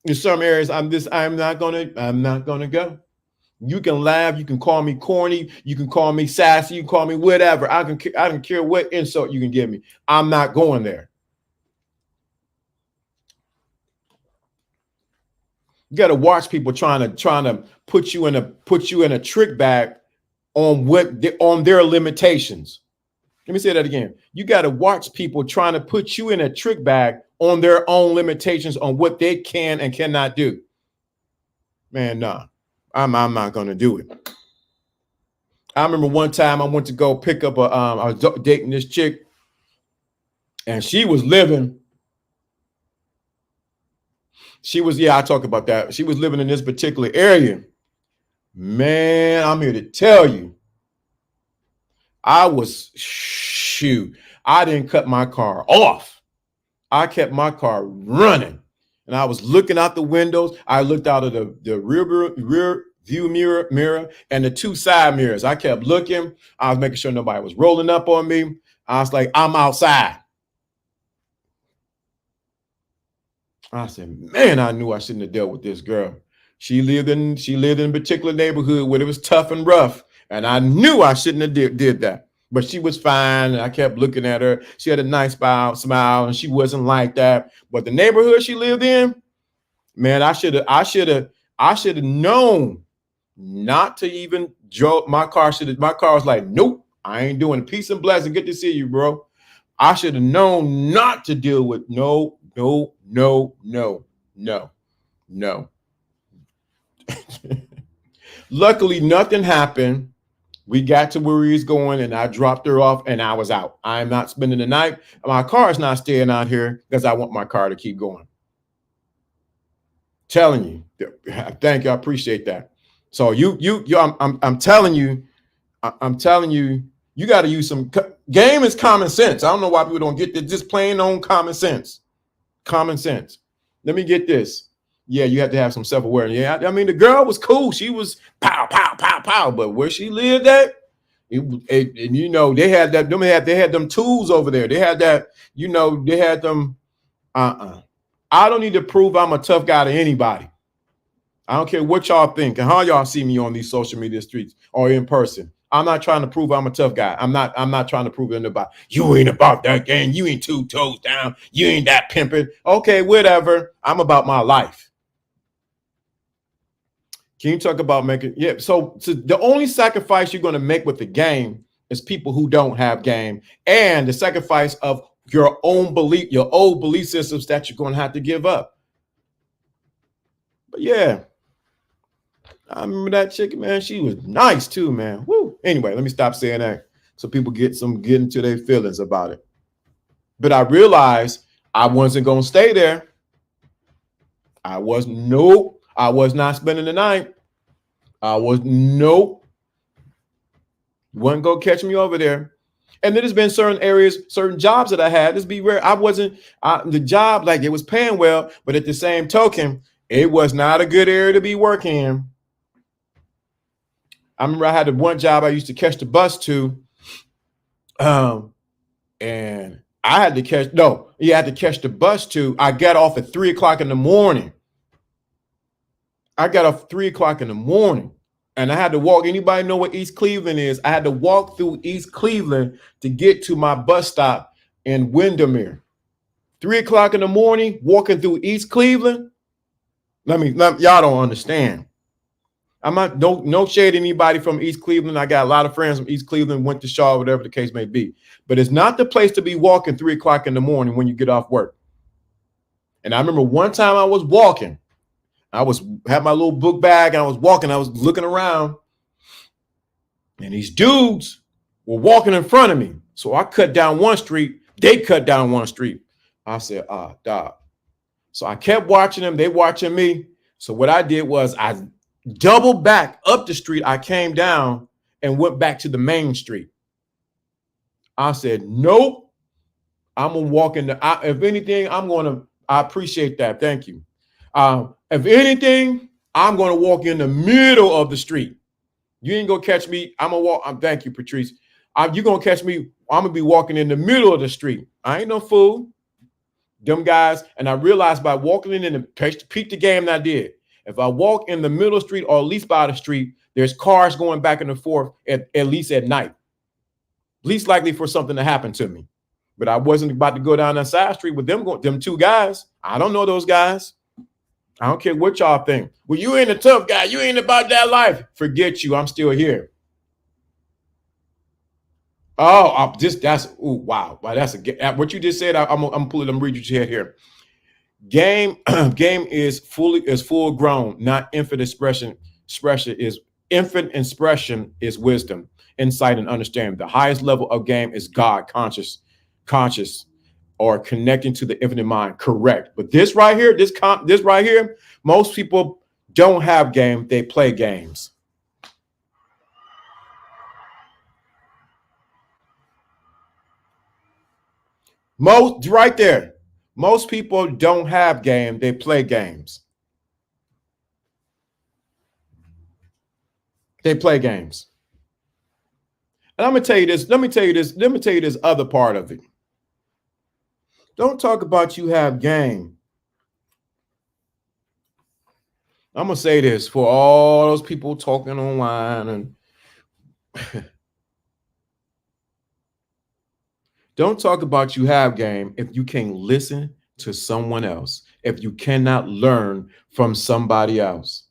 In some areas, I'm not gonna go. You can laugh, you can call me corny, you can call me sassy, you can call me whatever. I don't care what insult you can give me. I'm not going there. You got to watch people trying to put you in a trick bag on their limitations. Let me say that again. You got to watch people trying to put you in a trick bag on their own limitations on what they can and cannot do. Man, nah, I'm not going to do it. I remember one time I went to go pick up I was dating this chick, and she was living. I talk about that. She was living in this particular area. Man, I'm here to tell you. I didn't cut my car off. I kept my car running. And I was looking out the windows. I looked out of the rear view mirror and the two side mirrors. I kept looking. I was making sure nobody was rolling up on me. I was like, I'm outside. I said, man, I knew I shouldn't have dealt with this girl. She lived in a particular neighborhood where it was tough and rough. And I knew I shouldn't have did that. But she was fine. And I kept looking at her. She had a nice smile, and she wasn't like that. But the neighborhood she lived in, man, I should have known not to even jolt my car. My car was like, nope, I ain't doing it. Peace and blessing. Good to see you, bro. I should have known not to deal with no. Luckily, nothing happened. We got to where he was going, and I dropped her off, and I was out. I'm not spending the night. My car is not staying out here because I want my car to keep going. Telling you, thank you. I appreciate that. So I'm telling you, you got to use some game is common sense. I don't know why people don't get this. Just plain on common sense. Common sense. Let me get this. Yeah, you have to have some self-awareness. Yeah, I mean, the girl was cool. She was pow, pow, pow, pow. But where she lived at, and you know, they had them tools over there. They had that, you know, they had them. I don't need to prove I'm a tough guy to anybody. I don't care what y'all think and how y'all see me on these social media streets or in person. I'm not trying to prove I'm a tough guy. I'm not trying to prove it about you ain't about that game. You ain't 2 toes down. You ain't that pimping. Okay, whatever. I'm about my life. Can you talk about making? Yeah. So the only sacrifice you're going to make with the game is people who don't have game, and the sacrifice of your own belief, your old belief systems that you're going to have to give up. But yeah. I remember that chick, man. She was nice too, man. Woo. Anyway, let me stop saying that so people get into their feelings about it. But I realized I wasn't going to stay there. I was not spending the night. Wasn't going to catch me over there. And then there's been certain areas, certain jobs that I had. This be rare. The job, like, it was paying well, but at the same token, it was not a good area to be working in. I remember I had one job I used to catch the bus to, and I had to catch the bus to. I got off at 3 o'clock in the morning. I got off 3 o'clock in the morning, and I had to walk. Anybody know what East Cleveland is? I had to walk through East Cleveland to get to my bus stop in Windermere. 3 o'clock in the morning, walking through East Cleveland. Y'all don't understand. I'm not no shade to anybody from East Cleveland. I got a lot of friends from East Cleveland, went to Shaw, whatever the case may be. But it's not the place to be walking 3 o'clock in the morning when you get off work. And I remember one time I was walking. Had my little book bag, and I was walking. I was looking around, and these dudes were walking in front of me. So I cut down one street. They cut down one street. I said, dog. So I kept watching them. They watching me. So what I did was I doubled back up the street. I came down and went back to the main street. I said, nope. I'm going to walk in if anything, I appreciate that. Thank you. If anything, I'm going to walk in the middle of the street. You ain't going to catch me. I'm going to walk. Thank you, Patrice. You're going to catch me. I'm going to be walking in the middle of the street. I ain't no fool. Them guys, and I realized by walking in and peep the game that I did. If I walk in the middle of the street or at least by the street, there's cars going back and forth at least at night. Least likely for something to happen to me. But I wasn't about to go down that side street with them two guys. I don't know those guys. I don't care what y'all think. Well, you ain't a tough guy. You ain't about that life. Forget you. I'm still here. Oh, wow. That's what you just said. I'm pulling them read your here. Game is full grown, not infant expression. Infant expression is wisdom, insight, and understanding. The highest level of game is God conscious, or connecting to the infinite mind. Correct. But this right here, most people don't have game. They play games. Most people don't have game. They play games. They play games. And I'm gonna tell you this. Let me tell you this other part of it. Don't talk about you have game. I'm gonna say this for all those people talking online and don't talk about you have game if you can't listen to someone else, if you cannot learn from somebody else.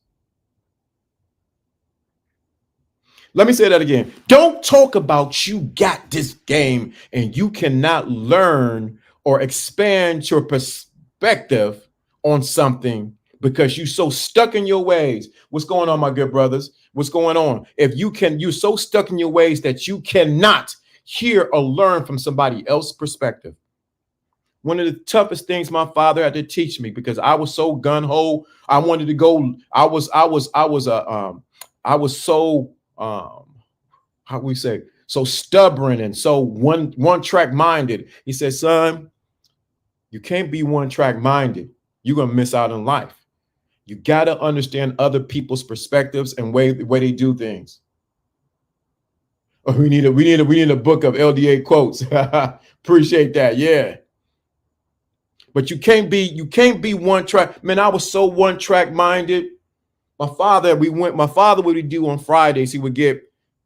Let me say that again. Don't talk about you got this game and you cannot learn or expand your perspective on something because you're so stuck in your ways. What's going on, my good brothers? What's going on? You're so stuck in your ways that you cannot hear or learn from somebody else's perspective. One of the toughest things my father had to teach me, because I was so gun-ho. I wanted to go. I was so how we say, so stubborn and so one track minded. He said, son, you can't be one track minded. You're gonna miss out on life. You got to understand other people's perspectives and way they do things. Oh, we need a book of LDA quotes. Appreciate that. Yeah. But you can't be one track. Man, I was so one track minded. My father would do on Fridays. He would get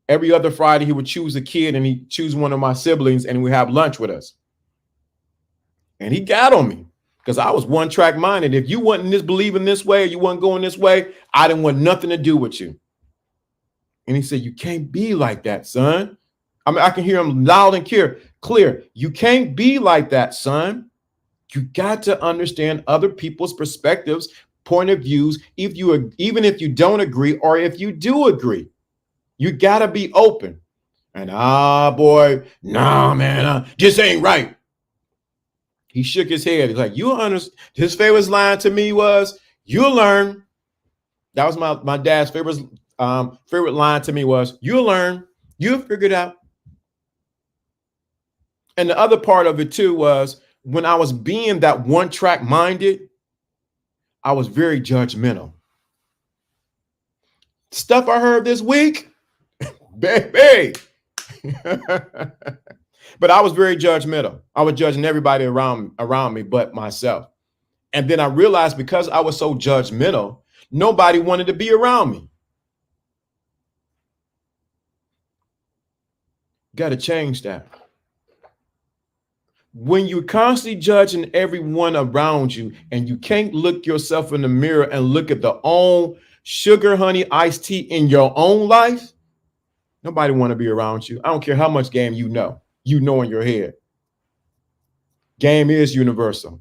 every other Friday, he would choose a kid and he'd choose one of my siblings and we'd have lunch with us. And he got on me because I was one track minded. If you wasn't believing this way, or you wasn't going this way, I didn't want nothing to do with you. And he said, you can't be like that, son. I mean, I can hear him loud and clear. You can't be like that, son. You got to understand other people's perspectives, point of views, even if you don't agree or if you do agree. You got to be open. And boy, nah, man, this ain't right. He shook his head. He's like, you understand? His favorite line to me was, you'll learn. That was my dad's favorite line to me was, you'll learn. You'll figure it out. And the other part of it too was, when I was being that one track minded, I was very judgmental. Stuff I heard this week, baby. But I was very judgmental. I was judging everybody around me but myself. And then I realized because I was so judgmental, nobody wanted to be around me. Got to change that. When you're constantly judging everyone around you and you can't look yourself in the mirror and look at the own sugar, honey, iced tea in your own life, nobody want to be around you. I don't care how much game you know in your head. Game is universal.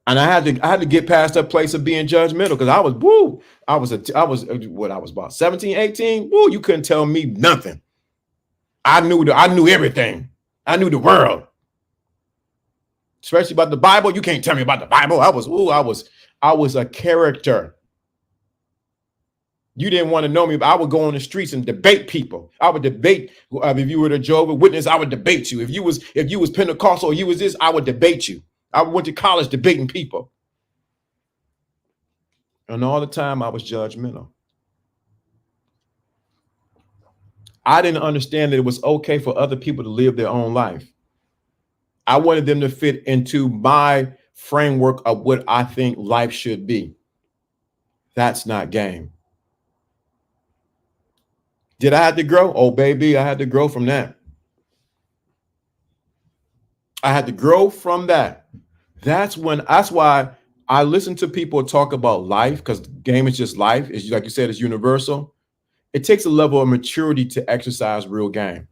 And I had to get past that place of being judgmental because I was about 17, 18. Woo, you couldn't tell me nothing. I knew everything. I knew the world. Especially about the Bible. You can't tell me about the Bible. I was a character. You didn't want to know me, but I would go on the streets and debate people. I would debate. If you were the Jehovah's Witness, I would debate you. If you was Pentecostal or you was this, I would debate you. I went to college debating people. And all the time I was judgmental. I didn't understand that it was okay for other people to live their own life. I wanted them to fit into my framework of what I think life should be. That's not game. Did I have to grow? Oh, baby, I had to grow from that. I had to grow from that. That's why I listen to people talk about life, because game is just life. It's like you said, it's universal. It takes a level of maturity to exercise real game.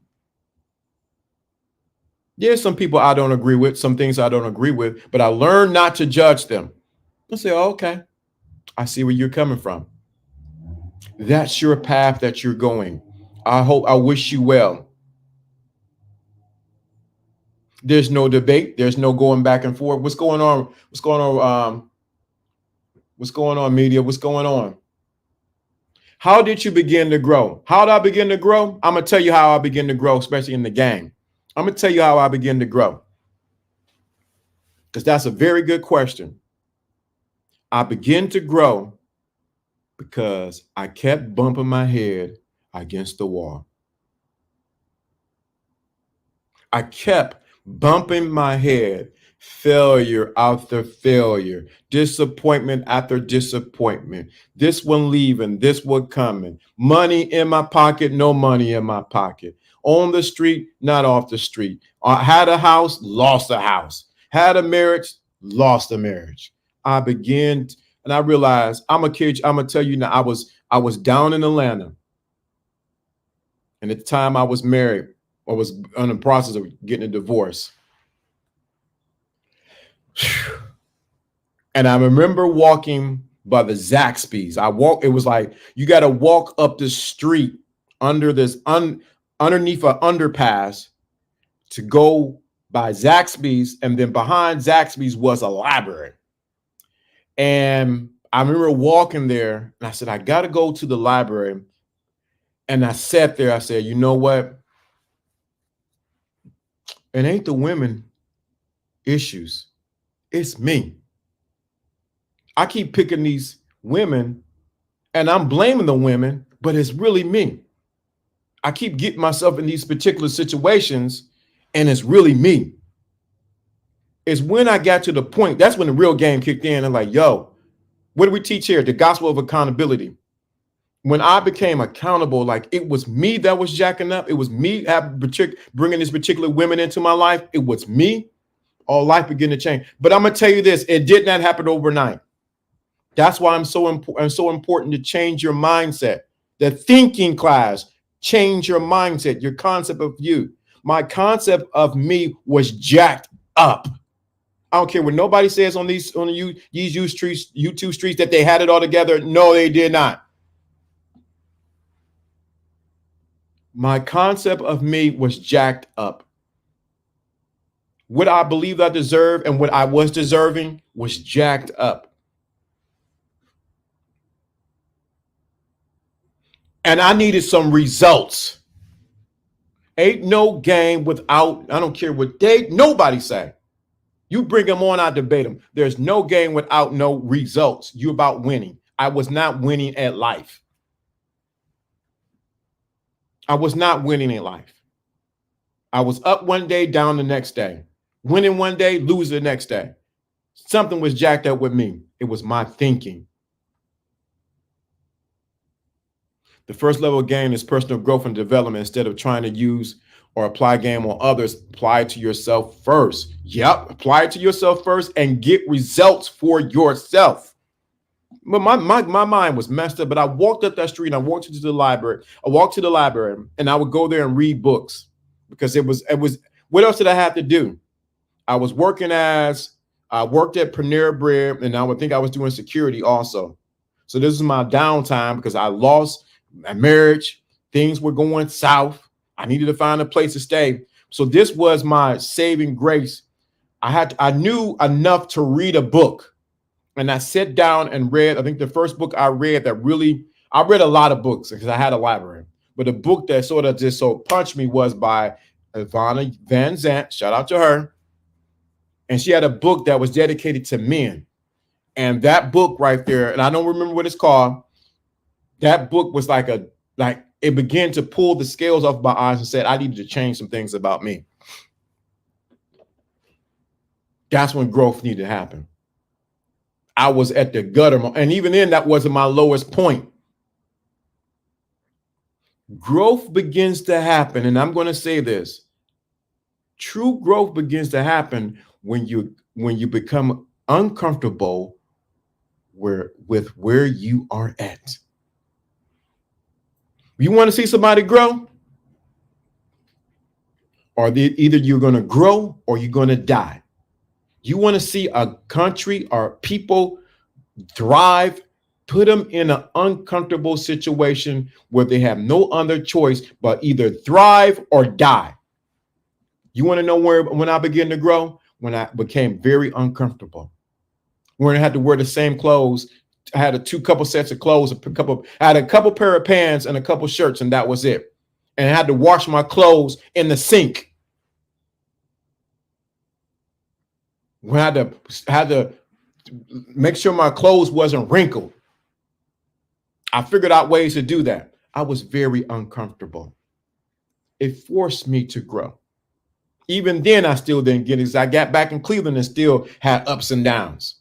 Yeah, some people I don't agree with, some things I don't agree with, but I learn not to judge them. I say, oh, okay, I see where you're coming from. That's your path that you're going. I wish you well. There's no debate. There's no going back and forth. What's going on? What's going on? What's going on, media? What's going on? How did you begin to grow? How did I begin to grow? I'm going to tell you how I begin to grow, especially in the game. I'm going to tell you how I begin to grow, because that's a very good question. I begin to grow because I kept bumping my head against the wall. I kept bumping my head, failure after failure, disappointment after disappointment, this one leaving, this one coming, money in my pocket, no money in my pocket, on the street, not off the street. I had a house, lost a house, had a marriage, lost a marriage. I began and I realized I'm a kid. I'm gonna tell you now, I was down in Atlanta, and at the time I was married. I was in the process of getting a divorce. And I remember walking by the Zaxby's. It was like, you got to walk up the street under this underneath an underpass to go by Zaxby's. And then behind Zaxby's was a library. And I remember walking there and I said, I got to go to the library. And I sat there. I said, you know what? It ain't the women issues. It's me. I keep picking these women and I'm blaming the women, but it's really me. I keep getting myself in these particular situations and it's really me. It's when I got to the point, that's when the real game kicked in. And like, yo, what do we teach here? The gospel of accountability. When I became accountable, like it was me that was jacking up. It was me bringing this particular women into my life. It was me. All life began to change. But I'm going to tell you this, it did not happen overnight. That's why I'm so important to change your mindset. The thinking class, change your mindset, your concept of you. My concept of me was jacked up. I don't care what nobody says on these YouTube streets that they had it all together. No, they did not. My concept of me was jacked up. What I believed I deserved and what I was deserving was jacked up. And I needed some results. Ain't no game without, I don't care what nobody say. You bring them on, I debate them. There's no game without no results. You about winning. I was not winning at life. I was not winning in life. I was up one day, down the next day. Winning one day, losing the next day. Something was jacked up with me. It was my thinking. The first level of game is personal growth and development. Instead of trying to use or apply game on others, apply it to yourself first. Yep, apply it to yourself first and get results for yourself. But my mind was messed up, but I walked up that street and I walked into the library. I walked to the library and I would go there and read books because it was, what else did I have to do? I worked at Panera Bread and I would think I was doing security also. So this is my downtime because I lost my marriage. Things were going south. I needed to find a place to stay. So this was my saving grace. I knew enough to read a book. And I sat down and read, I think the first book I read I read a lot of books because I had a library. But the book that sort of just so punched me was by Ivana Van Zant. Shout out to her. And she had a book that was dedicated to men. And that book right there, and I don't remember what it's called. That book was like it began to pull the scales off my eyes and said, I needed to change some things about me. That's when growth needed to happen. I was at the gutter, and even then, that wasn't my lowest point. Growth begins to happen, and I'm going to say this. True growth begins to happen when you become uncomfortable with where you are at. You want to see somebody grow? Or either you're going to grow or you're going to die. You want to see a country or people thrive, put them in an uncomfortable situation where they have no other choice but either thrive or die. You want to know when I began to grow? When I became very uncomfortable. When I had to wear the same clothes. I had two couple sets of clothes, I had a couple pair of pants and a couple shirts, and that was it. And I had to wash my clothes in the sink. When I had to make sure my clothes wasn't wrinkled. I figured out ways to do that. I was very uncomfortable. It forced me to grow. Even then, I still didn't get it. I got back in Cleveland and still had ups and downs.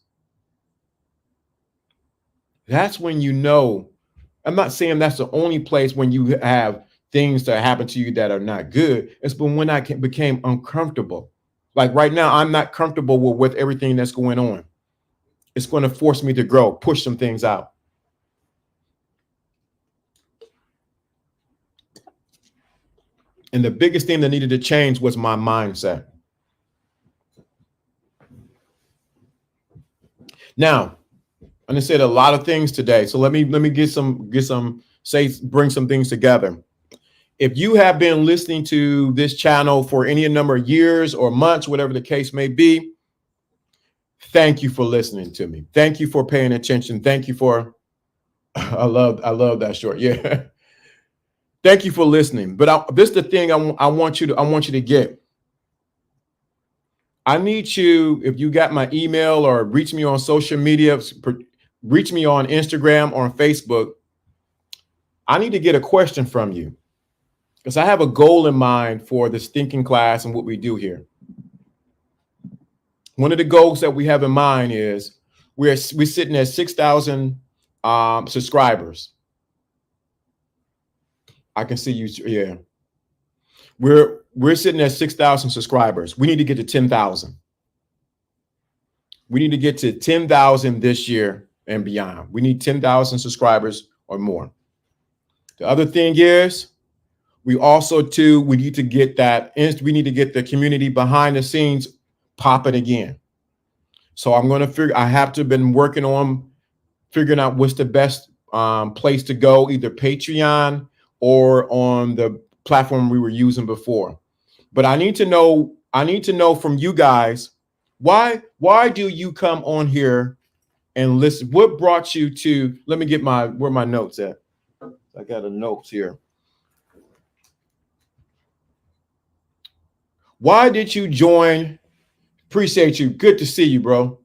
That's when you know. I'm not saying that's the only place when you have things that happen to you that are not good. It's when I became uncomfortable. Like right now, I'm not comfortable with everything that's going on. It's going to force me to grow, push some things out. And the biggest thing that needed to change was my mindset. Now, and I said a lot of things today. So let me bring some things together. If you have been listening to this channel for any number of years or months, whatever the case may be, thank you for listening to me. Thank you for paying attention. Thank you for, I love that short. Yeah. Thank you for listening. But this is the thing I want you to get. I need you, if you got my email or reach me on social media, reach me on Instagram or on Facebook, I need to get a question from you because I have a goal in mind for this thinking class and what we do here. One of the goals that we have in mind is we're sitting at 6,000 subscribers. I can see you. Yeah. We're sitting at 6,000 subscribers. We need to get to 10,000. We need to get to 10,000 this year and beyond. We need 10,000 subscribers or more. The other thing is we need to get the community behind the scenes popping again. So I have to been working on figuring out what's the best place to go, either Patreon or on the platform we were using before. But I need to know from you guys, why do you come on here and listen? What brought you to, let me get where my notes at. I got a notes here. Why did you join? Appreciate you. Good to see you, bro.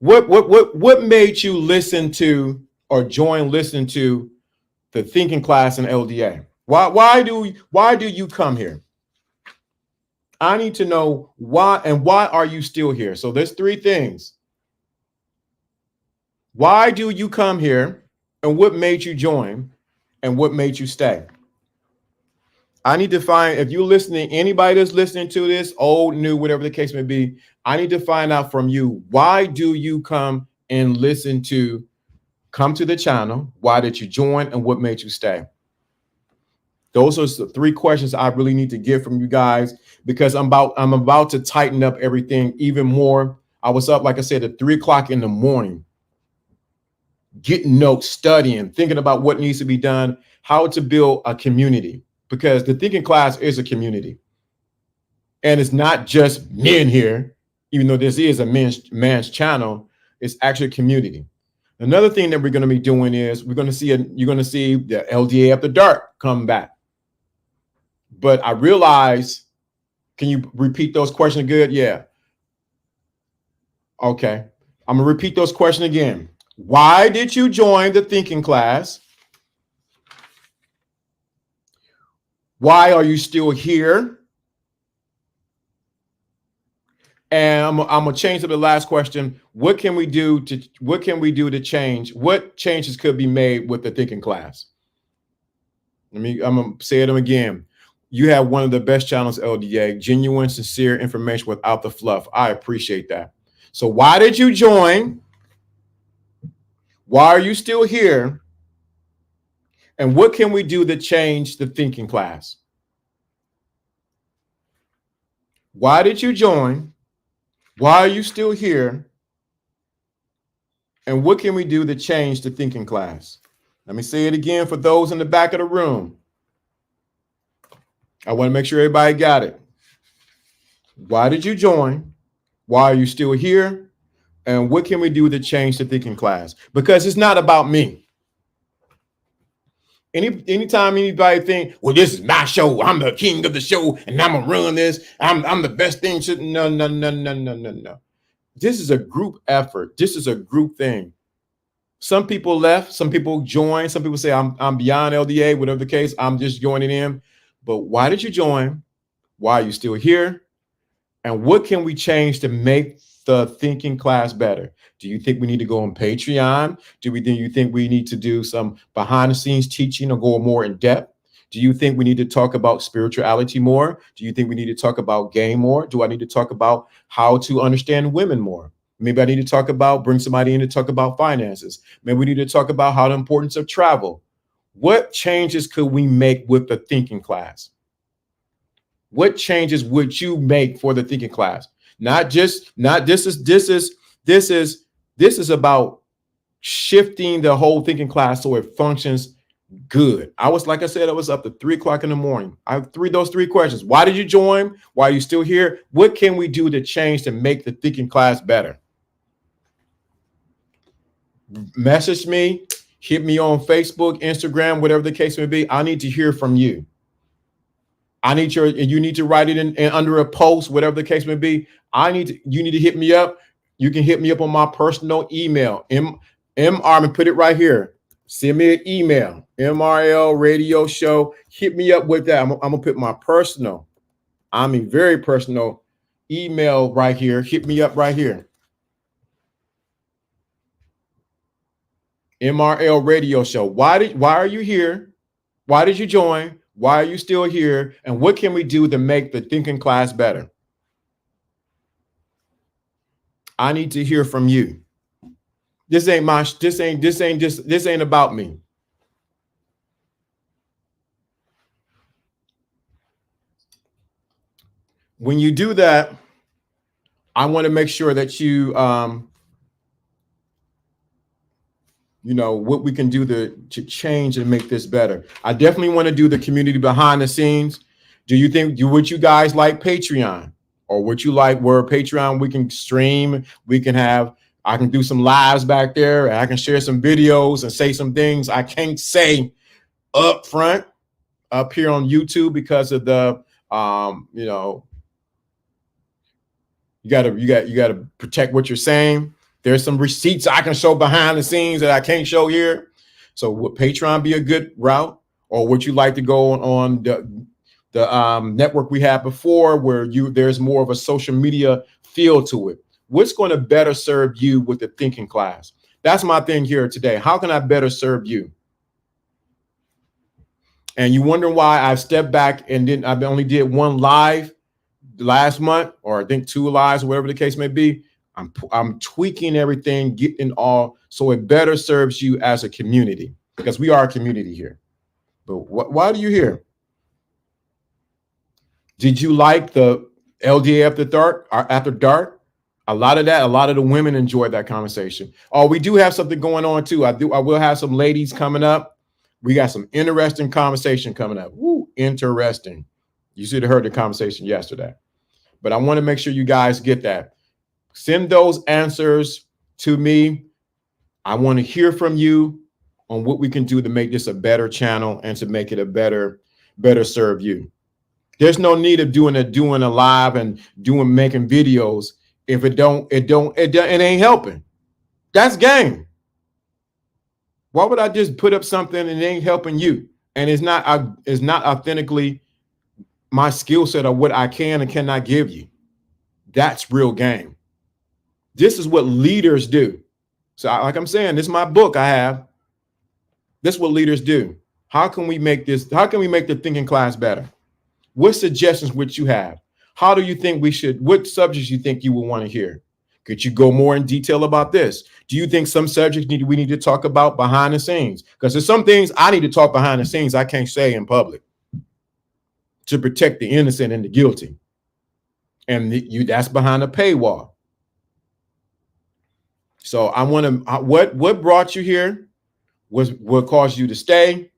What made you listen to or listen to the thinking class in LDA? Why do you come here? I need to know why, and why are you still here? So there's three things. Why do you come here, and what made you join, and what made you stay? I need to find, if you're listening, anybody that's listening to this, old, new, whatever the case may be, I need to find out from you, why do you come and come to the channel? Why did you join, and what made you stay? Those are the three questions I really need to get from you guys, because I'm about to tighten up everything even more. I was up, like I said, at 3 o'clock in the morning, getting notes, studying, thinking about what needs to be done, how to build a community, because the thinking class is a community. And it's not just men here, even though this is a man's channel, it's actually a community. Another thing that we're going to be doing is you're going to see the LDA After Dark come back. But I realize, can you repeat those questions good? Yeah. Okay. I'm going to repeat those questions again. Why did you join the thinking class? Why are you still here? And I'm gonna change to the last question. What can we do to change? What changes could be made with the thinking class? I'm gonna say them again. You have one of the best channels, LDA, genuine, sincere information without the fluff. I appreciate that. So why did you join? Why are you still here? And what can we do to change the thinking class? Why did you join? Why are you still here? And what can we do to change the thinking class? Let me say it again for those in the back of the room. I want to make sure everybody got it. Why did you join? Why are you still here? And what can we do to change the thinking class? Because it's not about me. Anytime anybody think, well, this is my show, I'm the king of the show, and I'm gonna run this, I'm the best thing. No. This is a group effort. This is a group thing. Some people left, some people joined, some people say I'm beyond LDA, whatever the case, I'm just joining in. But why did you join? Why are you still here? And what can we change to make the thinking class better? Do you think we need to go on Patreon? Do you think we need to do some behind the scenes teaching or go more in depth? Do you think we need to talk about spirituality more? Do you think we need to talk about game more? Do I need to talk about how to understand women more? Maybe I need to bring somebody in to talk about finances. Maybe we need to talk about how the importance of travel. What changes could we make with the thinking class? What changes would you make for the thinking class? This is about shifting the whole thinking class so it functions good. I was up to 3 o'clock in the morning. I have those three questions. Why did you join? Why are you still here? What can we do to change to make the thinking class better? Message me, hit me on Facebook, Instagram, whatever the case may be. I need to hear from you. You need to write it in under a post, whatever the case may be. You need to hit me up. You can hit me up on my personal email. I'm put it right here. Send me an email, MRL radio show. Hit me up with that. I'm gonna put my personal, very personal email right here. Hit me up right here. MRL radio show. Why are you here? Why did you join? Why are you still here? And what can we do to make the thinking class better? I need to hear from you. This ain't about me. When you do that, I want to make sure that you what we can do to change and make this better. I definitely want to do the community behind the scenes. Would you guys like Patreon? Or would you like where Patreon we can stream, I can do some lives back there, and I can share some videos and say some things I can't say up front up here on YouTube because of the you gotta protect what you're saying. There's some receipts I can show behind the scenes that I can't show here. So would Patreon be a good route? Or would you like to go on the network we had before where there's more of a social media feel to it? What's going to better serve you with the thinking class? That's my thing here today. How can I better serve you? And you wonder why I've stepped back and I only did one live last month, or I think 2 lives, whatever the case may be. I'm tweaking everything, getting all so it better serves you as a community, because we are a community here. But why are you here? Did you like the LDA after dark? A lot of the women enjoyed that conversation. Oh, we do have something going on too. I will have some ladies coming up. We got some interesting conversation coming up. Woo, interesting. You should have heard the conversation yesterday. But I want to make sure you guys get that. Send those answers to me. I want to hear from you on what we can do to make this a better channel and to make it a better serve you. There's no need of doing a live and making videos if it ain't helping. That's game. Why would I just put up something and it ain't helping you? And it's not authentically my skill set or what I can and cannot give you. That's real game. This is what leaders do. So like I'm saying, this is my book I have. This is what leaders do. How can we make this? How can we make the thinking class better? What suggestions would you have? How do you think we should, what subjects you think you would want to hear? Could you go more in detail about this? Do you think some subjects we need to talk about behind the scenes? Because there's some things I need to talk behind the scenes I can't say in public to protect the innocent and the guilty. And that's behind a paywall. So I want to, what brought you here? What caused you to stay?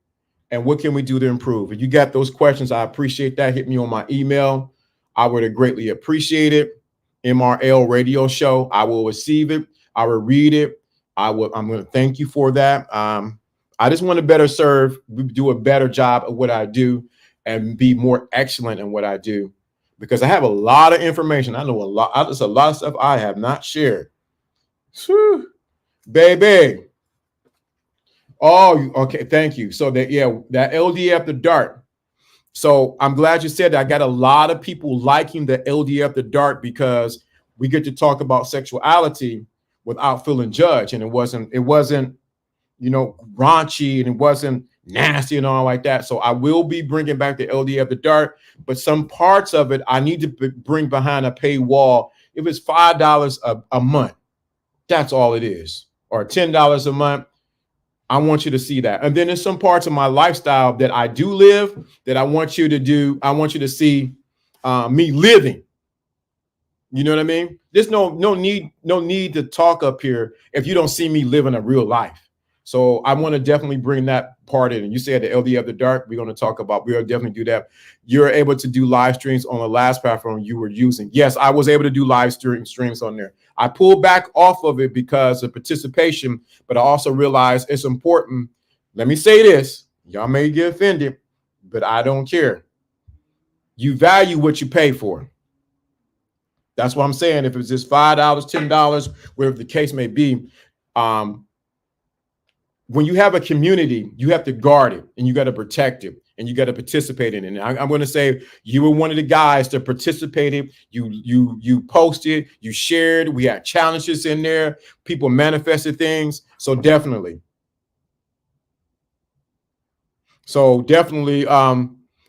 And what can we do to improve? If you got those questions, I appreciate that. Hit me on my email. I would greatly appreciate it. MRL radio show. I will receive it. I will read it. I'm going to thank you for that. I just want to better serve, do a better job of what I do and be more excellent in what I do, because I have a lot of information. I know a lot. There's a lot of stuff I have not shared. Whew, baby. Oh, okay. Thank you. So that LD after dark. So I'm glad you said that. I got a lot of people liking the LD after dark because we get to talk about sexuality without feeling judged. And it wasn't, raunchy, and it wasn't nasty and all like that. So I will be bringing back the LD after dark, but some parts of it I need to bring behind a paywall. If it's $5 a month, that's all it is, or $10 a month. I want you to see that. And then there's some parts of my lifestyle that I do live that I want you to do. I want you to see me living. You know what I mean? There's no need to talk up here if you don't see me living a real life. So I want to definitely bring that part in. And you said the LD of the dark, we'll definitely do that. You're able to do live streams on the last platform you were using. Yes, I was able to do live streams on there. I pulled back off of it because of participation, but I also realized it's important. Let me say this. Y'all may get offended, but I don't care. You value what you pay for. That's what I'm saying. If it's just $5, $10, whatever the case may be, when you have a community, you have to guard it and you got to protect it and you got to participate in it. And I'm going to say you were one of the guys that participated. You posted, you shared. We had challenges in there. People manifested things. So definitely.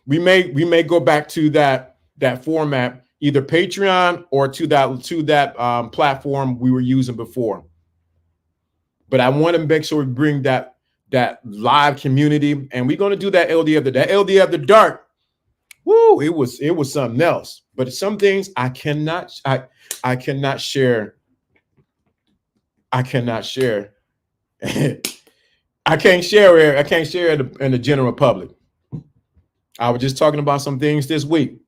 We may go back to that format, either Patreon or to that platform we were using before. But I want to make sure we bring that live community, and we're going to do that LD of the dark. Woo! It was something else. But some things I cannot share. I cannot share. I can't share it in the general public. I was just talking about some things this week.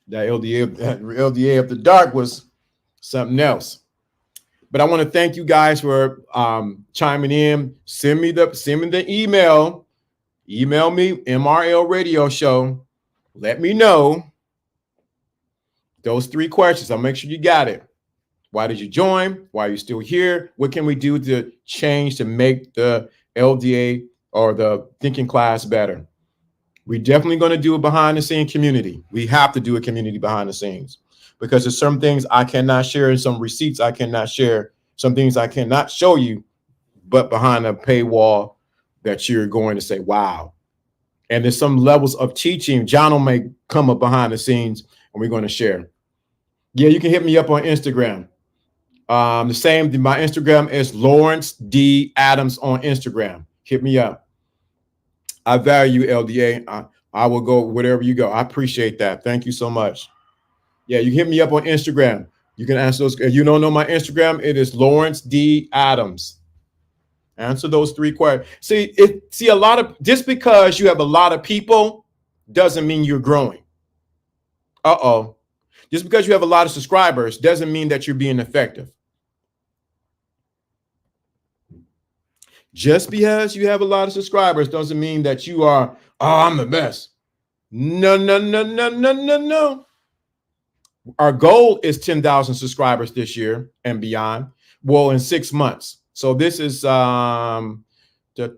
That LDA of the dark was something else. But I want to thank you guys for chiming in. Send me the email. Email me, MRL Radio Show. Let me know those 3 questions. I'll make sure you got it. Why did you join? Why are you still here? What can we do to change to make the LDA or the thinking class better? We're definitely going to do a behind the scenes community. We have to do a community behind the scenes, because there's some things I cannot share and some receipts I cannot share, some things I cannot show you, but behind a paywall that you're going to say, wow. And there's some levels of teaching. John may come up behind the scenes and we're going to share. Yeah, you can hit me up on Instagram. My Instagram is Lawrence D. Adams on Instagram. Hit me up. I value LDA. I will go wherever you go. I appreciate that. Thank you so much. Yeah, you can hit me up on Instagram. You can answer those. If you don't know my Instagram, it is Lawrence D. Adams. Answer those 3 questions. See, a lot of, just because you have a lot of people doesn't mean you're growing. Just because you have a lot of subscribers doesn't mean that you're being effective. Just because you have a lot of subscribers doesn't mean that you are, I'm the best. No. Our goal is 10,000 subscribers this year and beyond. Well, in 6 months. So this is so in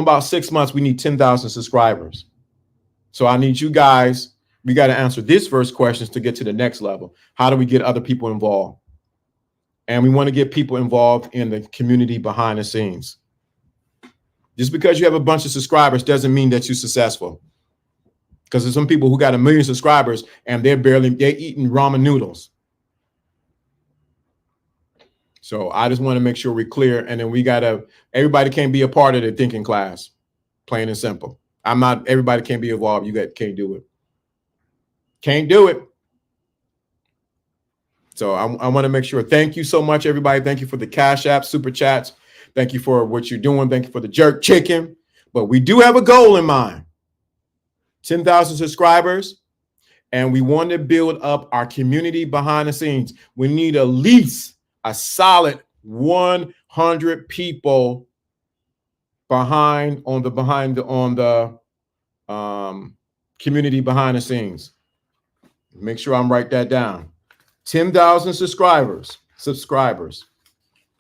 about 6 months we need 10,000 subscribers. So I need you guys. We got to answer this first questions to get to the next level. How do we get other people involved? And we want to get people involved in the community behind the scenes. Just because you have a bunch of subscribers doesn't mean that you're successful. Because there's some people who got 1 million subscribers and they're eating ramen noodles. So I just want to make sure we're clear. And then everybody can't be a part of the thinking class. Plain and simple. Everybody can't be involved. Can't do it. Can't do it. So I want to make sure. Thank you so much, everybody. Thank you for the Cash App, Super Chats. Thank you for what you're doing. Thank you for the jerk chicken. But we do have a goal in mind. 10,000 subscribers. And we want to build up our community behind the scenes. We need at least a solid 100 people on the community behind the scenes. Make sure I'm write that down. 10,000 subscribers,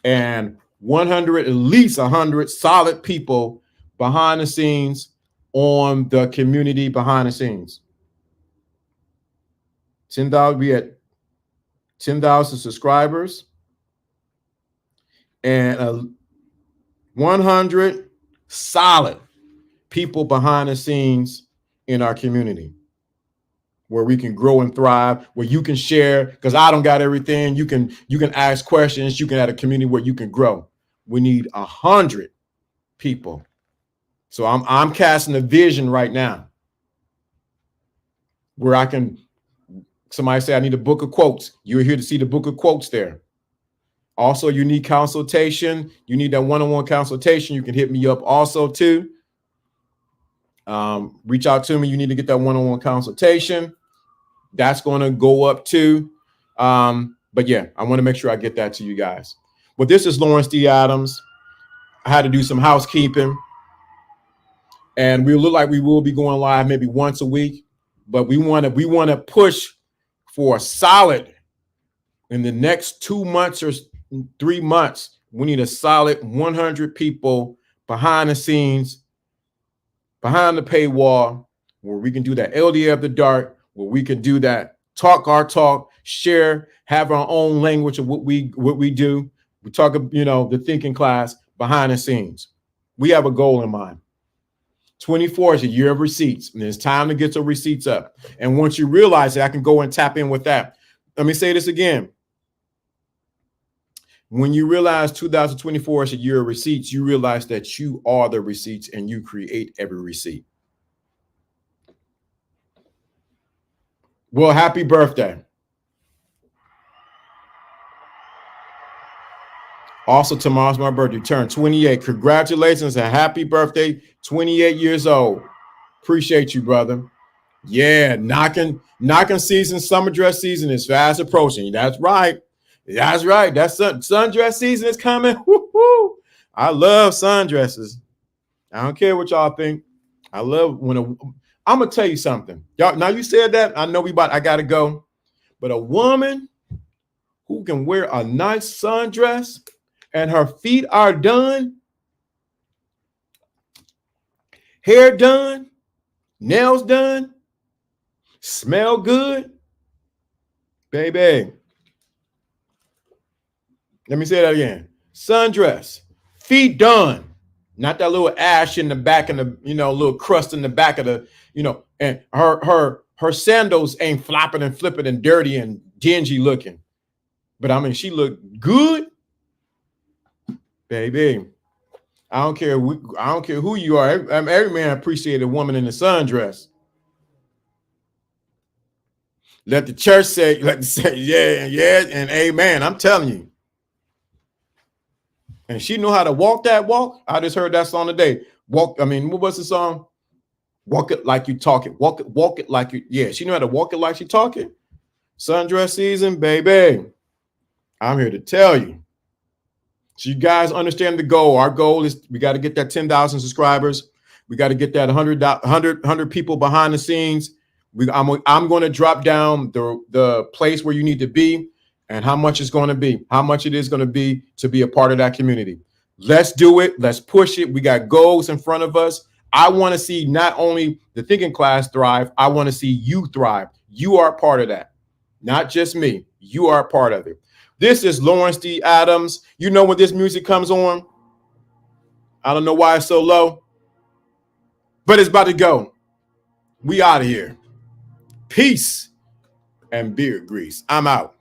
and 100, at least 100 solid people behind the scenes on the community behind the scenes. 10,000, we at 10,000 subscribers and 100 solid people behind the scenes in our community where we can grow and thrive, where you can share, because I don't got everything. You can ask questions. You can have a community where you can grow. We need 100 people. So I'm casting a vision right now where somebody say I need a book of quotes. You're here to see the book of quotes there. Also, you need consultation. You need that one-on-one consultation. You can hit me up also too. Reach out to me. You need to get that one-on-one consultation. That's going to go up too. But yeah, I want to make sure I get that to you guys. But this is Lawrence D. Adams. I had to do some housekeeping. And we look like we will be going live maybe once a week. But we want to push for a solid in the next 2 months or 3 months. We need a solid 100 people behind the scenes, behind the paywall, where we can do that LDA of the dark, where we can do that talk our talk, share, have our own language of what we do. We talk, the thinking class behind the scenes. We have a goal in mind. 24 is a year of receipts, and it's time to get your receipts up. And once you realize that, I can go and tap in with that. Let me say this again. When you realize 2024 is a year of receipts, you realize that you are the receipts and you create every receipt. Well, happy birthday. Also, tomorrow's my birthday. Turn 28. Congratulations and happy birthday. 28 years old. Appreciate you, brother. Yeah, knocking season, summer dress season is fast approaching. That's right. That's right. That's sundress season is coming. Woo-hoo. I love sundresses. I don't care what y'all think. I love I'm gonna tell you something. Y'all, now you said that. I know I gotta go. But a woman who can wear a nice sundress and her feet are done, hair done, nails done, smell good, baby. Let me say that again. Sundress, feet done, not that little ash in the back and the, little crust in the back of the, and her sandals ain't flopping and flipping and dirty and dingy looking. But I mean, she looked good, baby. I don't care who you are. Every man appreciates a woman in a sundress. Let the church say, yeah, and amen. I'm telling you. And she knew how to walk that walk. I just heard that song today. What was the song? Walk it like you talk it. Walk it like you. Yeah, she knew how to walk it like she talk it. Sundress season, baby. I'm here to tell you. So you guys understand the goal. Our goal is we got to get that 10,000 subscribers. We got to get that 100 people behind the scenes. I'm going to drop down the place where you need to be and how much it's going to be, how much it is going to be a part of that community. Let's do it. Let's push it. We got goals in front of us. I want to see not only the thinking class thrive, I want to see you thrive. You are part of that, not just me. You are a part of it. This is Lawrence D. Adams. You know when this music comes on, I don't know why it's so low, but it's about to go. We out of here. Peace and beard grease. I'm out.